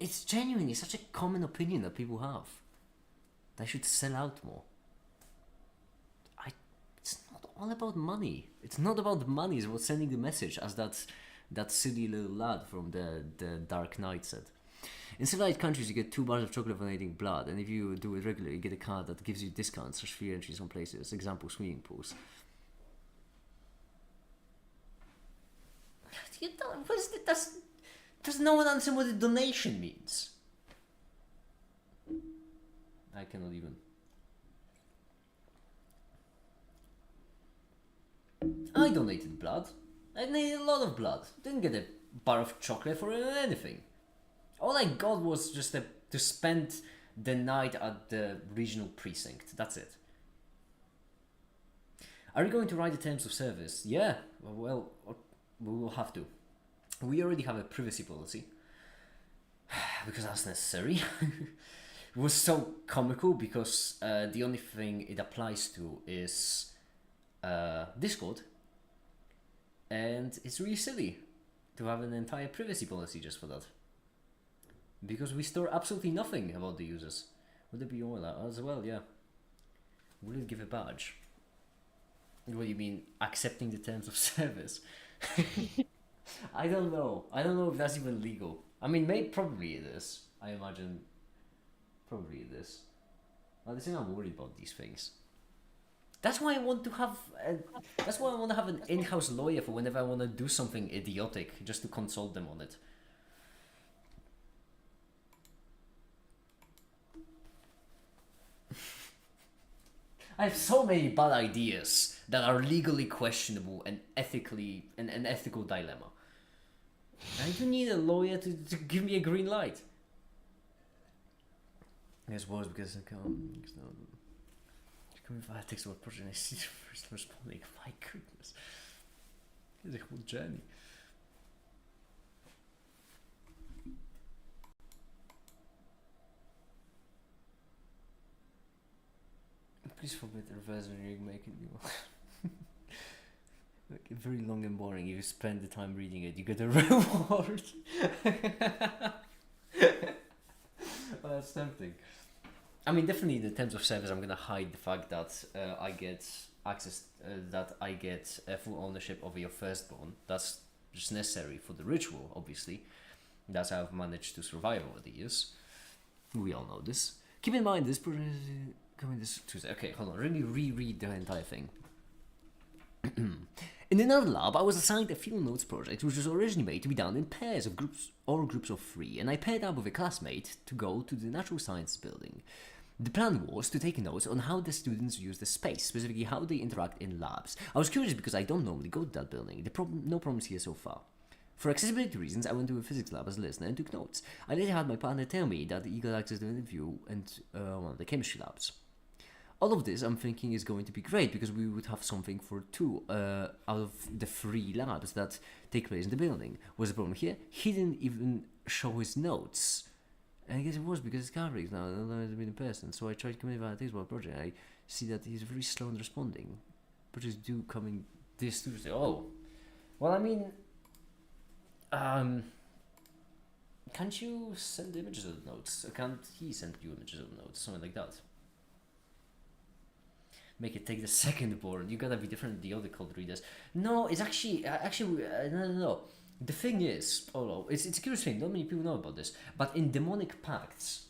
it's genuinely such a common opinion that people have. They should sell out more. It's not all about money. It's not about money. It's about sending the message, as that silly little lad from the Dark Knight said. In civilized countries, you get 2 bars of chocolate for donating blood, and if you do it regularly, you get a card that gives you discounts for free entries on places. Example, swimming pools. Does no one understand what a donation means? I cannot even. I donated blood. I donated a lot of blood. Didn't get a bar of chocolate for it or anything. All I got was just to spend the night at the regional precinct. That's it. Are you going to write the terms of service? Yeah, well, we will have to. We already have a privacy policy. Because that's necessary. It was so comical because the only thing it applies to is Discord. And it's really silly to have an entire privacy policy just for that. Because we store absolutely nothing about the users. Would it be all that as well? Yeah. Will it give a badge? What do you mean, accepting the terms of service? I don't know. I don't know if that's even legal. I mean, probably it is. I imagine. Probably it is. At the same time, I'm worried about these things. That's why I want to have. That's why I want to have an in-house lawyer for whenever I want to do something idiotic, just to consult them on it. I have so many bad ideas that are legally questionable and ethically an ethical dilemma. I do need a lawyer to give me a green light. Yes, was because I can't. If I text about project, I see the first responding. My goodness, it's a whole journey. Please forbid reverse when you make it. Like, very long and boring. If you spend the time reading it, you get a reward. Well, that's tempting. I mean, definitely in the terms of service, I'm gonna hide the fact that I get access, that I get full ownership over your firstborn. That's just necessary for the ritual, obviously. That's how I've managed to survive over the years. We all know this. Keep in mind, this project is coming this Tuesday. Okay, hold on. Let me reread the entire thing. In another lab, I was assigned a field notes project, which was originally made to be done in pairs of groups or groups of 3, and I paired up with a classmate to go to the natural science building. The plan was to take notes on how the students use the space, specifically how they interact in labs. I was curious because I don't normally go to that building. No problems here so far. For accessibility reasons, I went to a physics lab as a listener and took notes. I later had my partner tell me that he got access to an interview and one of the chemistry labs. All of this, I'm thinking, is going to be great because we would have something for 2 out of the 3 labs that take place in the building. Was the problem here? He didn't even show his notes. And I guess it was because it's Gabriel now, and I have been in person. So I tried coming about this project. I see that he's very slow in responding. Projects due coming this Tuesday. Oh, well, I mean, can't you send images of the notes? Can't he send you images of the notes? Something like that. Make it take the second board. You gotta be different than the other cold readers. No, it's actually no. The thing is, it's a curious thing. Not many people know about this, but in demonic pacts,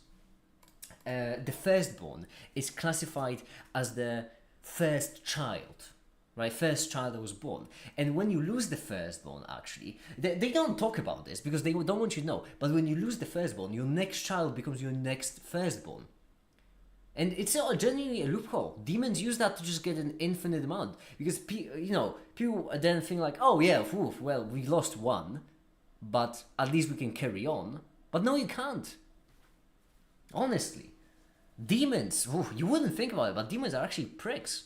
the firstborn is classified as the first child, right? First child that was born. And when you lose the firstborn, actually, they don't talk about this because they don't want you to know. But when you lose the firstborn, your next child becomes your next firstborn. And it's genuinely a loophole. Demons use that to just get an infinite amount. Because, people then think like, oh yeah, well, we lost one, but at least we can carry on. But no, you can't. Honestly. Demons, you wouldn't think about it, but demons are actually pricks.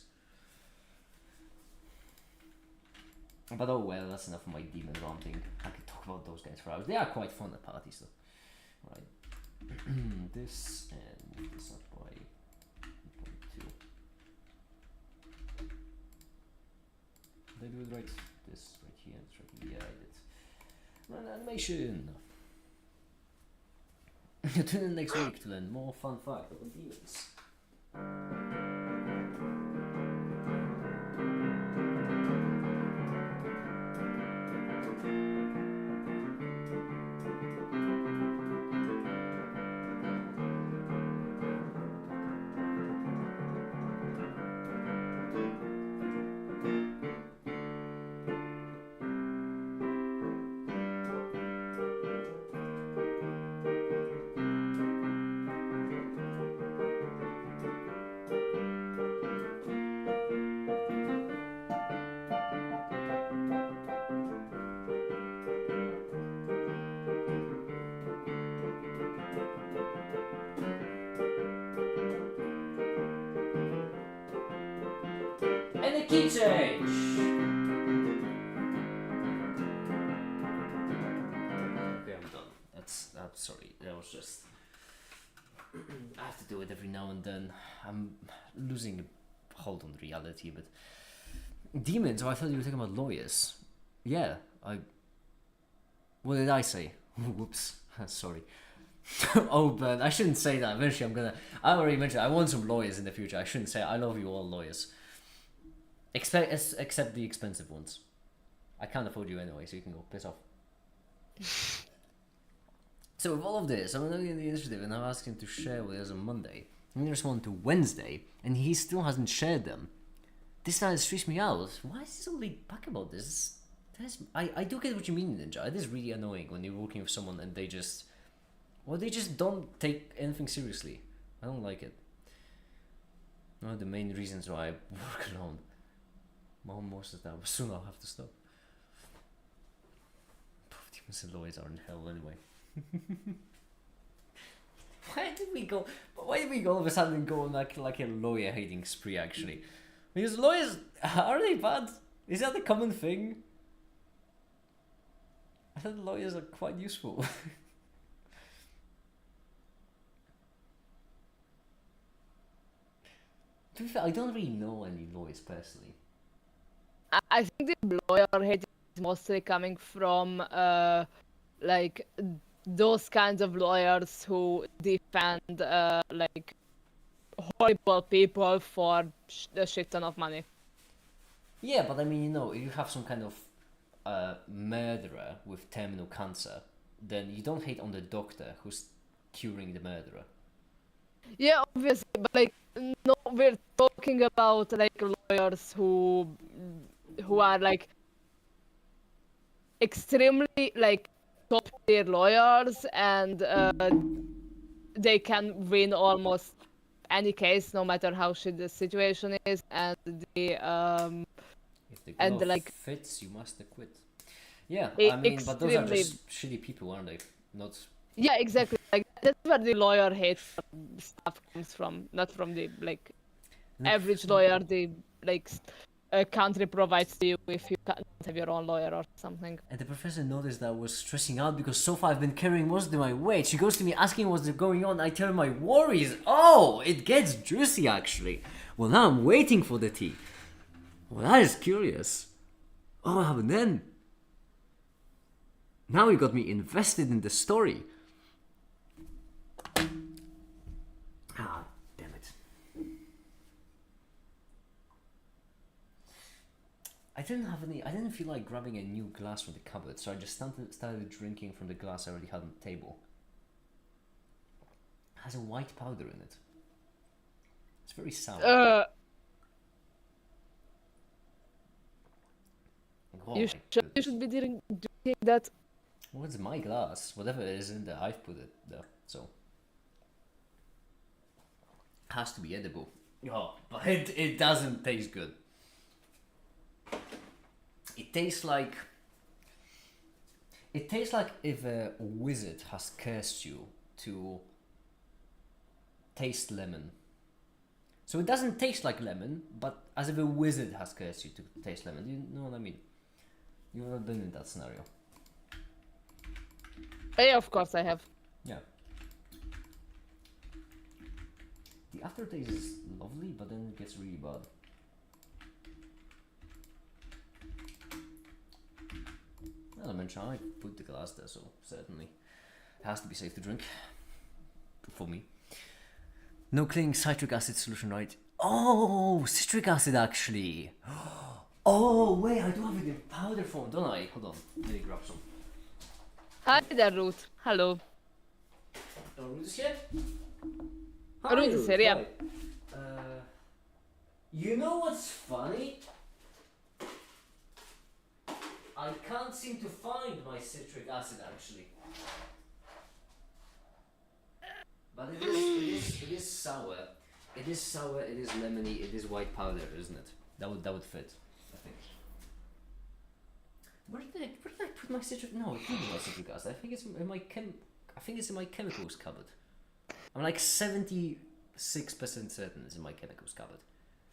But oh well, that's enough of my demon ranting. I could talk about those guys for hours. They are quite fun at parties though. Right. This and move this up by 2. Did I do it right? This right here, this right here. Yeah, I did. Run animation! Tune in next week to learn more fun facts about demons. And a key change! Okay, I'm done. I'm sorry, that was just... I have to do it every now and then. I'm losing a hold on reality, but... Demons? Oh, I thought you were talking about lawyers. Yeah, What did I say? Whoops, sorry. Oh, but I shouldn't say that. Eventually I already mentioned I want some lawyers in the future. I shouldn't say I love you all lawyers. Except the expensive ones. I can't afford you anyway, so you can go piss off. So with all of this, I'm looking at the initiative and I'm asking him to share with us on Monday. I'm going to respond to Wednesday, and he still hasn't shared them. This now stressed me out. Why is he so laid back about this? I do get what you mean, Ninja. It is really annoying when you're working with someone and they just don't take anything seriously. I don't like it. One of the main reasons why I work alone. Most of the time, but soon I'll have to stop. Demons and lawyers are in hell anyway. Why did we go all of a sudden go on like a lawyer hating spree actually? Because lawyers, are they bad? Is that a common thing? I thought lawyers are quite useful. To be fair, I don't really know any lawyers personally. I think the lawyer hate is mostly coming from like those kinds of lawyers who defend like horrible people for a shit ton of money. Yeah, but I mean, if you have some kind of murderer with terminal cancer, then you don't hate on the doctor who's curing the murderer. Yeah, obviously, but like, no, we're talking about like lawyers who are like extremely like top tier lawyers, and they can win almost any case, no matter how shit the situation is, and If the and glove like fits, you must acquit. Yeah, I mean, but those are extremely. just shitty people, aren't they? Not. Yeah, exactly. Like that's where the lawyer hate stuff comes from, not from the like average lawyer the like country provides to you if you can't have your own lawyer or something. And the professor noticed that I was stressing out because so far I've been carrying most of my weight. She goes to me asking what's going on. I tell her my worries. Oh, it gets juicy actually. Well, now I'm waiting for the tea. Well, that is curious. Oh, what happened then? Now you got me invested in the story. Ah, damn it. I didn't feel like grabbing a new glass from the cupboard, so I just started drinking from the glass I already had on the table. It has a white powder in it. It's very sour. Oh, You should be doing that. Well, it's my glass. Whatever it is in there, I've put it there, so. Has to be edible. Oh, but it doesn't taste good. It tastes like if a wizard has cursed you to taste lemon. So it doesn't taste like lemon, but as if a wizard has cursed you to taste lemon. Do you know what I mean? You've ever been in that scenario? Yeah, of course I have. Yeah. The aftertaste is lovely, but then it gets really bad. As I mentioned, I put the glass there, so certainly it has to be safe to drink. For me. No cleaning citric acid solution, right? Oh, citric acid actually. Oh, wait, I do have it in powder form, don't I? Hold on, let me grab some. Hi there, Ruth. Hello. Oh, Ruth is here? Ruth is here, yeah. Hi. You know what's funny? I can't seem to find my citric acid actually. But it is sour. It is sour, it is lemony, it is white powder, isn't it? That would fit, I think. Where did I put my citric? No, it can't be my citric acid. I think it's in my chemicals cupboard. I'm like 76% certain it's in my chemicals cupboard.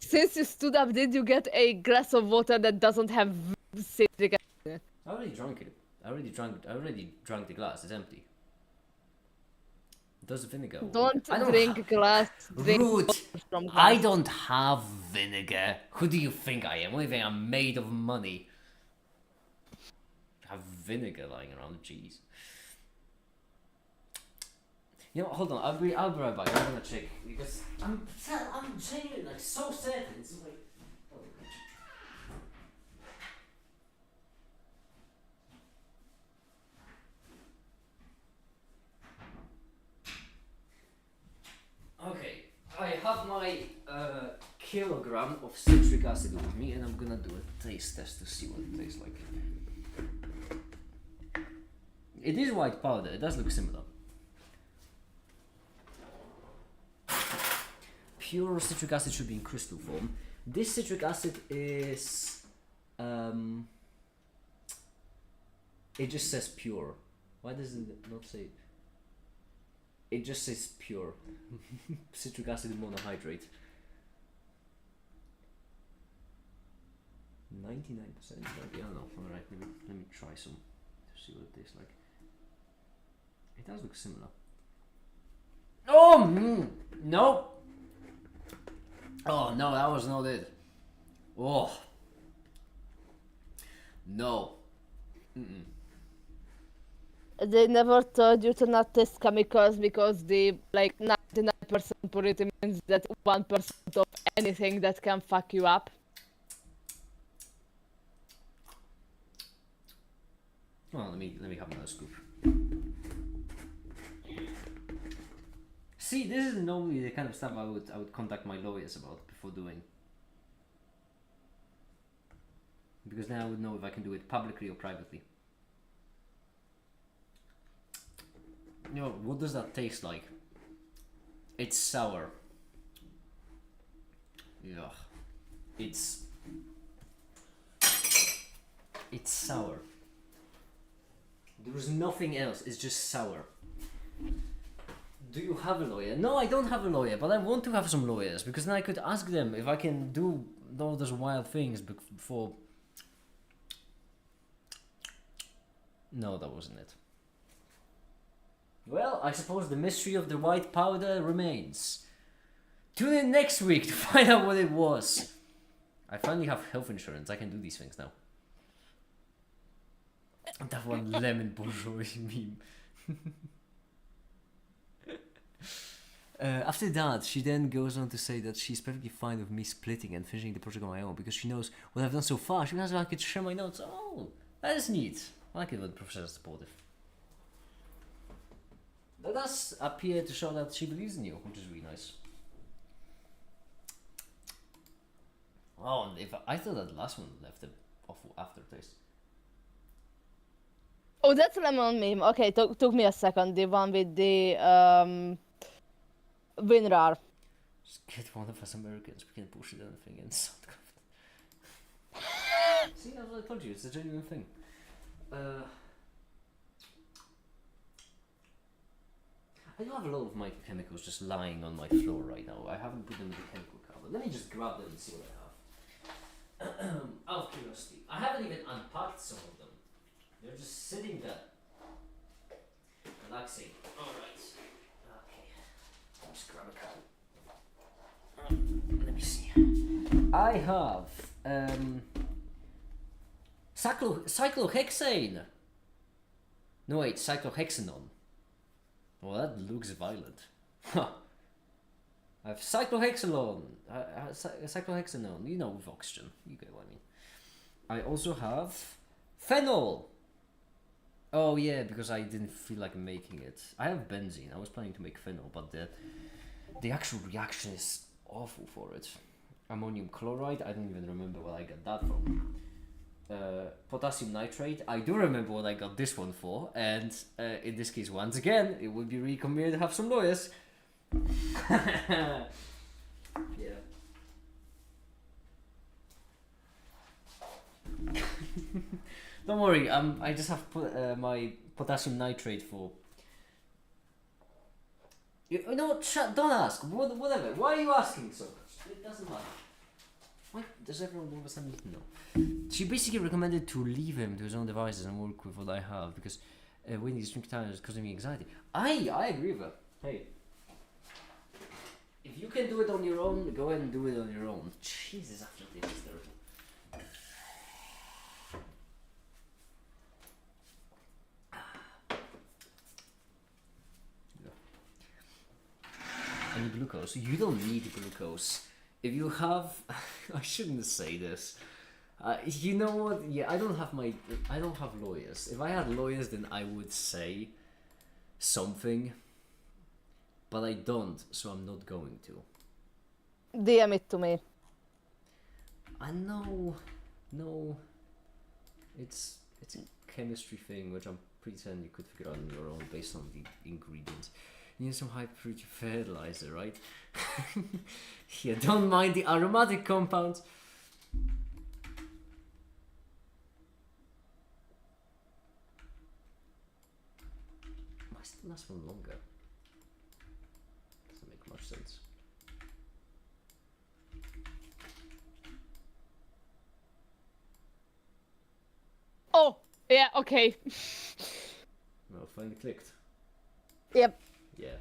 Since you stood up, did you get a glass of water that doesn't have citric acid in it? I already drank it. I already drank the glass. It's empty. Does vinegar? Don't I don't drink glass. Drink Rude. water from glass. I don't have vinegar. Who do you think I am? What do you think I'm made of money? I have vinegar lying around. Jeez. You know, hold on. I'll be right back. I'm gonna check because I'm genuinely like so certain. It's like. Okay, I have my kilogram of citric acid with me, and I'm gonna do a taste test to see what it tastes like. It is white powder. It does look similar. Pure citric acid should be in crystal form. This citric acid is it just says pure. Why does it not say? It just says pure. Citric acid monohydrate. 99%. I don't know. Alright, let me try some to see what it tastes like. It does look similar. Oh! No! Oh no, that was not it. Oh. No. They never told you to not test chemicals because the like 99% purity means that 1% of anything that can fuck you up. Well, let me have another scoop. See, this is normally the kind of stuff I would contact my lawyers about before doing. Because then I would know if I can do it publicly or privately. You know, what does that taste like? It's sour. Yeah. It's sour. There is nothing else, it's just sour. Do you have a lawyer? No, I don't have a lawyer, but I want to have some lawyers because then I could ask them if I can do all those wild things before. No, that wasn't it. Well, I suppose the mystery of the white powder remains. Tune in next week to find out what it was. I finally have health insurance. I can do these things now. That one lemon bourgeois meme. After that, she then goes on to say that she's perfectly fine with me splitting and finishing the project on my own because she knows what I've done so far. She knows I could share my notes. Oh, that is neat. I like it when the professor is supportive. That does appear to show that she believes in you, which is really nice. Oh, and if I thought that last one left an awful aftertaste. Oh, that's a lemon meme. Okay, took me a second. The one with the WinRAR. Just get one of us Americans. We can push it anything and sound confident. See, that's what I told you. It's a genuine thing. I do have a lot of my chemicals just lying on my floor right now. I haven't put them in the chemical cupboard. Let me just grab them and see what I have. Out of curiosity, I haven't even unpacked some of them. They're just sitting there, relaxing. Alright. Okay. Just grab a cup. Let me see. I have cyclohexane. No wait, cyclohexanon. Well, that looks violent. Huh. I have cyclohexanon. You know, with oxygen. You get what I mean. I also have phenol. Oh yeah, because I didn't feel like making it. I have benzene. I was planning to make phenol, but the actual reaction is awful for it. Ammonium chloride. I don't even remember where I got that from. Potassium nitrate. I do remember what I got this one for, and in this case, once again, it would be really convenient to have some lawyers. Yeah. Don't worry. I just have my potassium nitrate for. You know what? Don't ask. Whatever. Why are you asking so much? It doesn't matter. Why does everyone all of a sudden need to know? She basically recommended to leave him to his own devices and work with what I have because when he's drink time is causing me anxiety. I agree with her. Hey, if you can do it on your own, go ahead and do it on your own. Jesus, after this is terrible. Any glucose? You don't need glucose. If you have, I shouldn't say this. You know what? Yeah, I don't have lawyers. If I had lawyers, then I would say something, but I don't, so I'm not going to. DM it to me. I know, no, it's a chemistry thing which I'm pretty certain you could figure out on your own based on the ingredients. You need some high purity fertilizer, right? Yeah, don't mind the aromatic compounds. Might still last one longer. Doesn't make much sense. Oh, yeah, okay. Well, finally clicked. Yep. Yeah.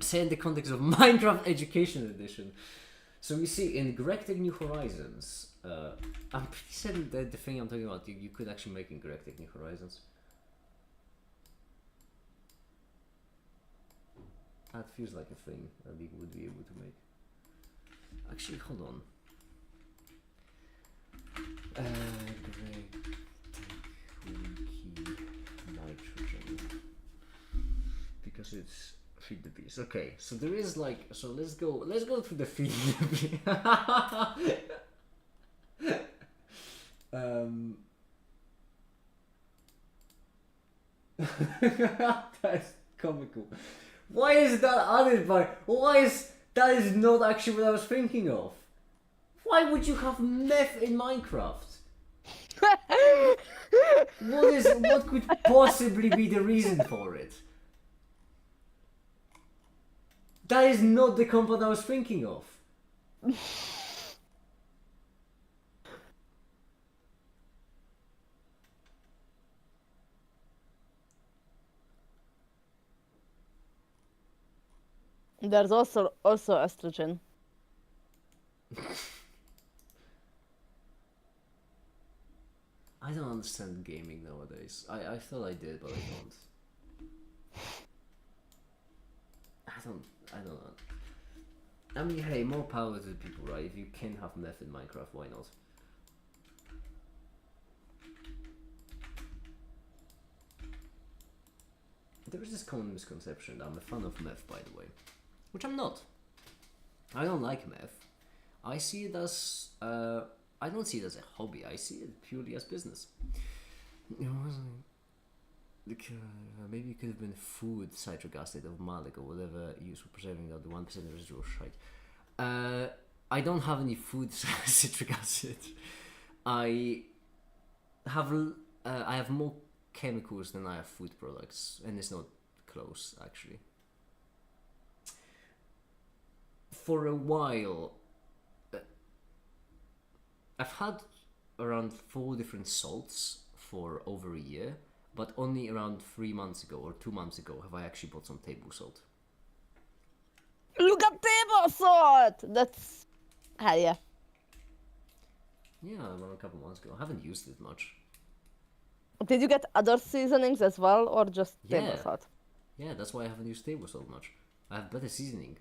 Say in the context of Minecraft Education Edition. So we see in Galactic New Horizons, I'm pretty certain that the thing I'm talking about, you could actually make in Galactic New Horizons. That feels like a thing that we would be able to make. Actually, hold on. Galactic Wiki nitrogen. Because it's feed the beast. Okay, so there is like, so let's go through the feed the beast. That's comical. Why is that added by? That is not actually what I was thinking of. Why would you have meth in Minecraft? What could possibly be the reason for it? That is not the compound I was thinking of. There's also estrogen. I don't understand gaming nowadays. I thought I did, but I don't. I don't know. I mean, hey, more power to the people, right? If you can have meth in Minecraft, why not? There is this common misconception that I'm a fan of meth, by the way. Which I'm not. I don't like meth. I see it as... I don't see it as a hobby. I see it purely as business. You know, maybe it could have been food, citric acid, or malic, or whatever used for preserving the 1% residual shite. I don't have any food citric acid. I have more chemicals than I have food products, and it's not close actually. For a while, I've had around 4 different salts for over a year, but only around 3 months ago or 2 months ago have I actually bought some table salt. Look at table salt! That's... hell yeah. Yeah, around a couple months ago. I haven't used it much. Did you get other seasonings as well, or just table salt? Yeah, that's why I haven't used table salt much. I have better seasoning.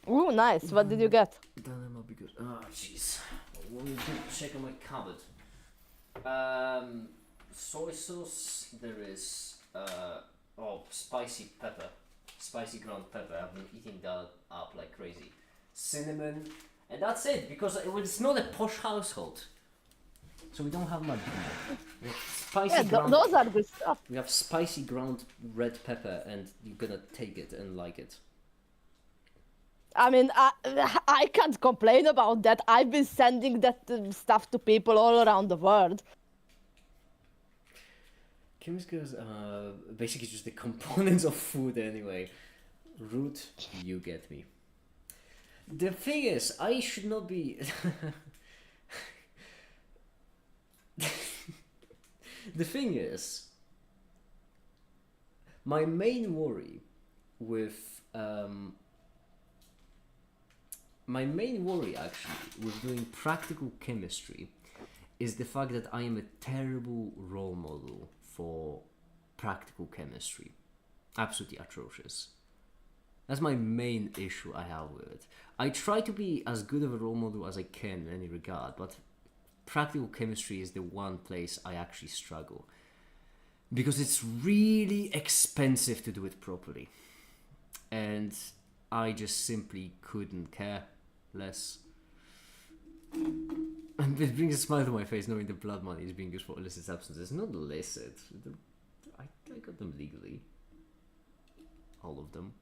Ooh, nice. What did you get? That might be good. Oh, jeez. Let me check on my cupboard. Soy sauce. There is spicy pepper, spicy ground pepper. I've been eating that up like crazy. Cinnamon, and that's it. Because it's not a posh household, so we don't have much. We have spicy ground. Those are good stuff. We have spicy ground red pepper, and you're gonna take it and like it. I mean, I can't complain about that. I've been sending that stuff to people all around the world. Chemicals are basically just the components of food anyway. Root, you get me. The thing is, I should not be. The thing is, my main worry with with doing practical chemistry is the fact that I am a terrible role model for practical chemistry. Absolutely atrocious. That's my main issue I have with it. I try to be as good of a role model as I can in any regard, but practical chemistry is the one place I actually struggle. Because it's really expensive to do it properly. And I just simply couldn't care less. And it brings a smile to my face knowing the blood money is being used for illicit substances. Not illicit. I got them legally. All of them.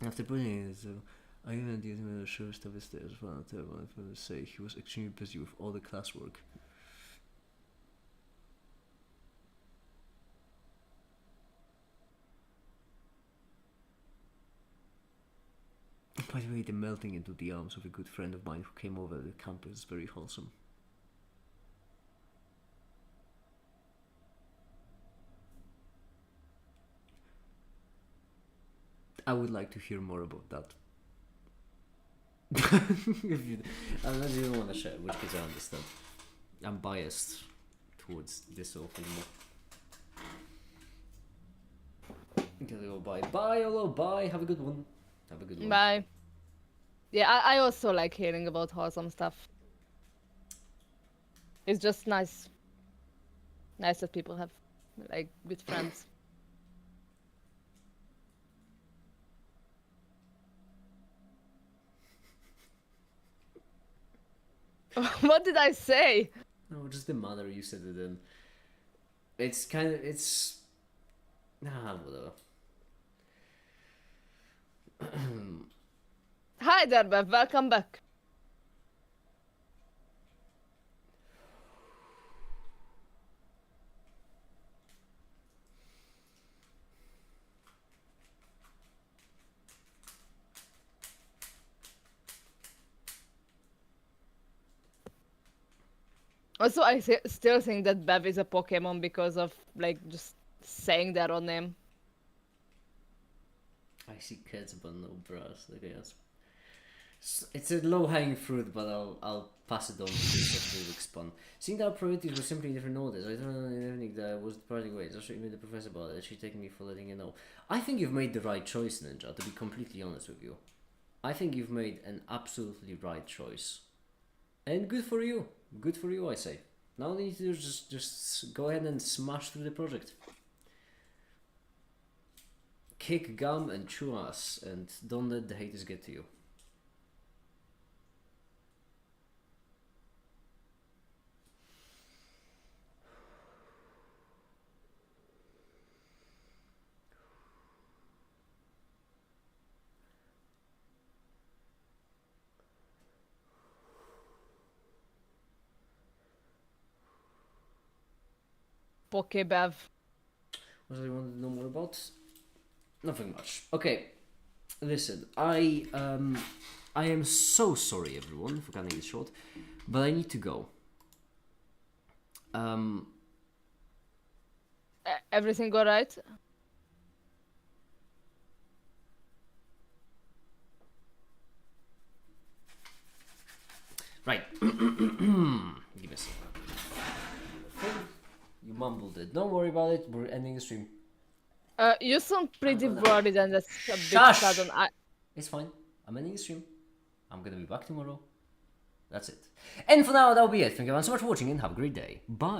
After putting it, I even did him a sure stuff as well. For the say he was extremely busy with all the classwork. By the way, the melting into the arms of a good friend of mine who came over to the campus is very wholesome. I would like to hear more about that. Unless you don't want to share, which case I understand. I'm biased towards this sort of thing more. Okay, go bye. Bye, hello, bye. Have a good one. Have a good one. Bye. Yeah, I also like hearing about wholesome stuff. It's just nice. Nice that people have, like, good friends. What did I say? No, just the manner you said it in. It's kind of, it's... Nah, whatever. Hi there, Bev. Welcome back. Also, I still think that Bev is a Pokemon because of, like, just saying their own name. I see kids but no bras, I guess. It's a low-hanging fruit, but I'll pass it on to this of expand. Seeing that our priorities were simply in different orders, I don't know anything that was parting ways. I should email the professor about it. She's taking me for letting you know. I think you've made the right choice, Ninja, to be completely honest with you. I think you've made an absolutely right choice. And good for you. Good for you, I say. Now all you need to do is just go ahead and smash through the project. Kick gum and chew ass, and don't let the haters get to you. Pokebev. What do you want to know more about? Nothing much. Okay, listen, I am so sorry everyone for cutting this short, but I need to go. Everything alright? Right. Give me a second. You mumbled it. Don't worry about it. We're ending the stream. You sound pretty worried, and that's a bit Shush! sudden. It's fine. I'm ending the stream. I'm gonna be back tomorrow. That's it. And for now, that'll be it. Thank you everyone so much for watching and have a great day. Bye.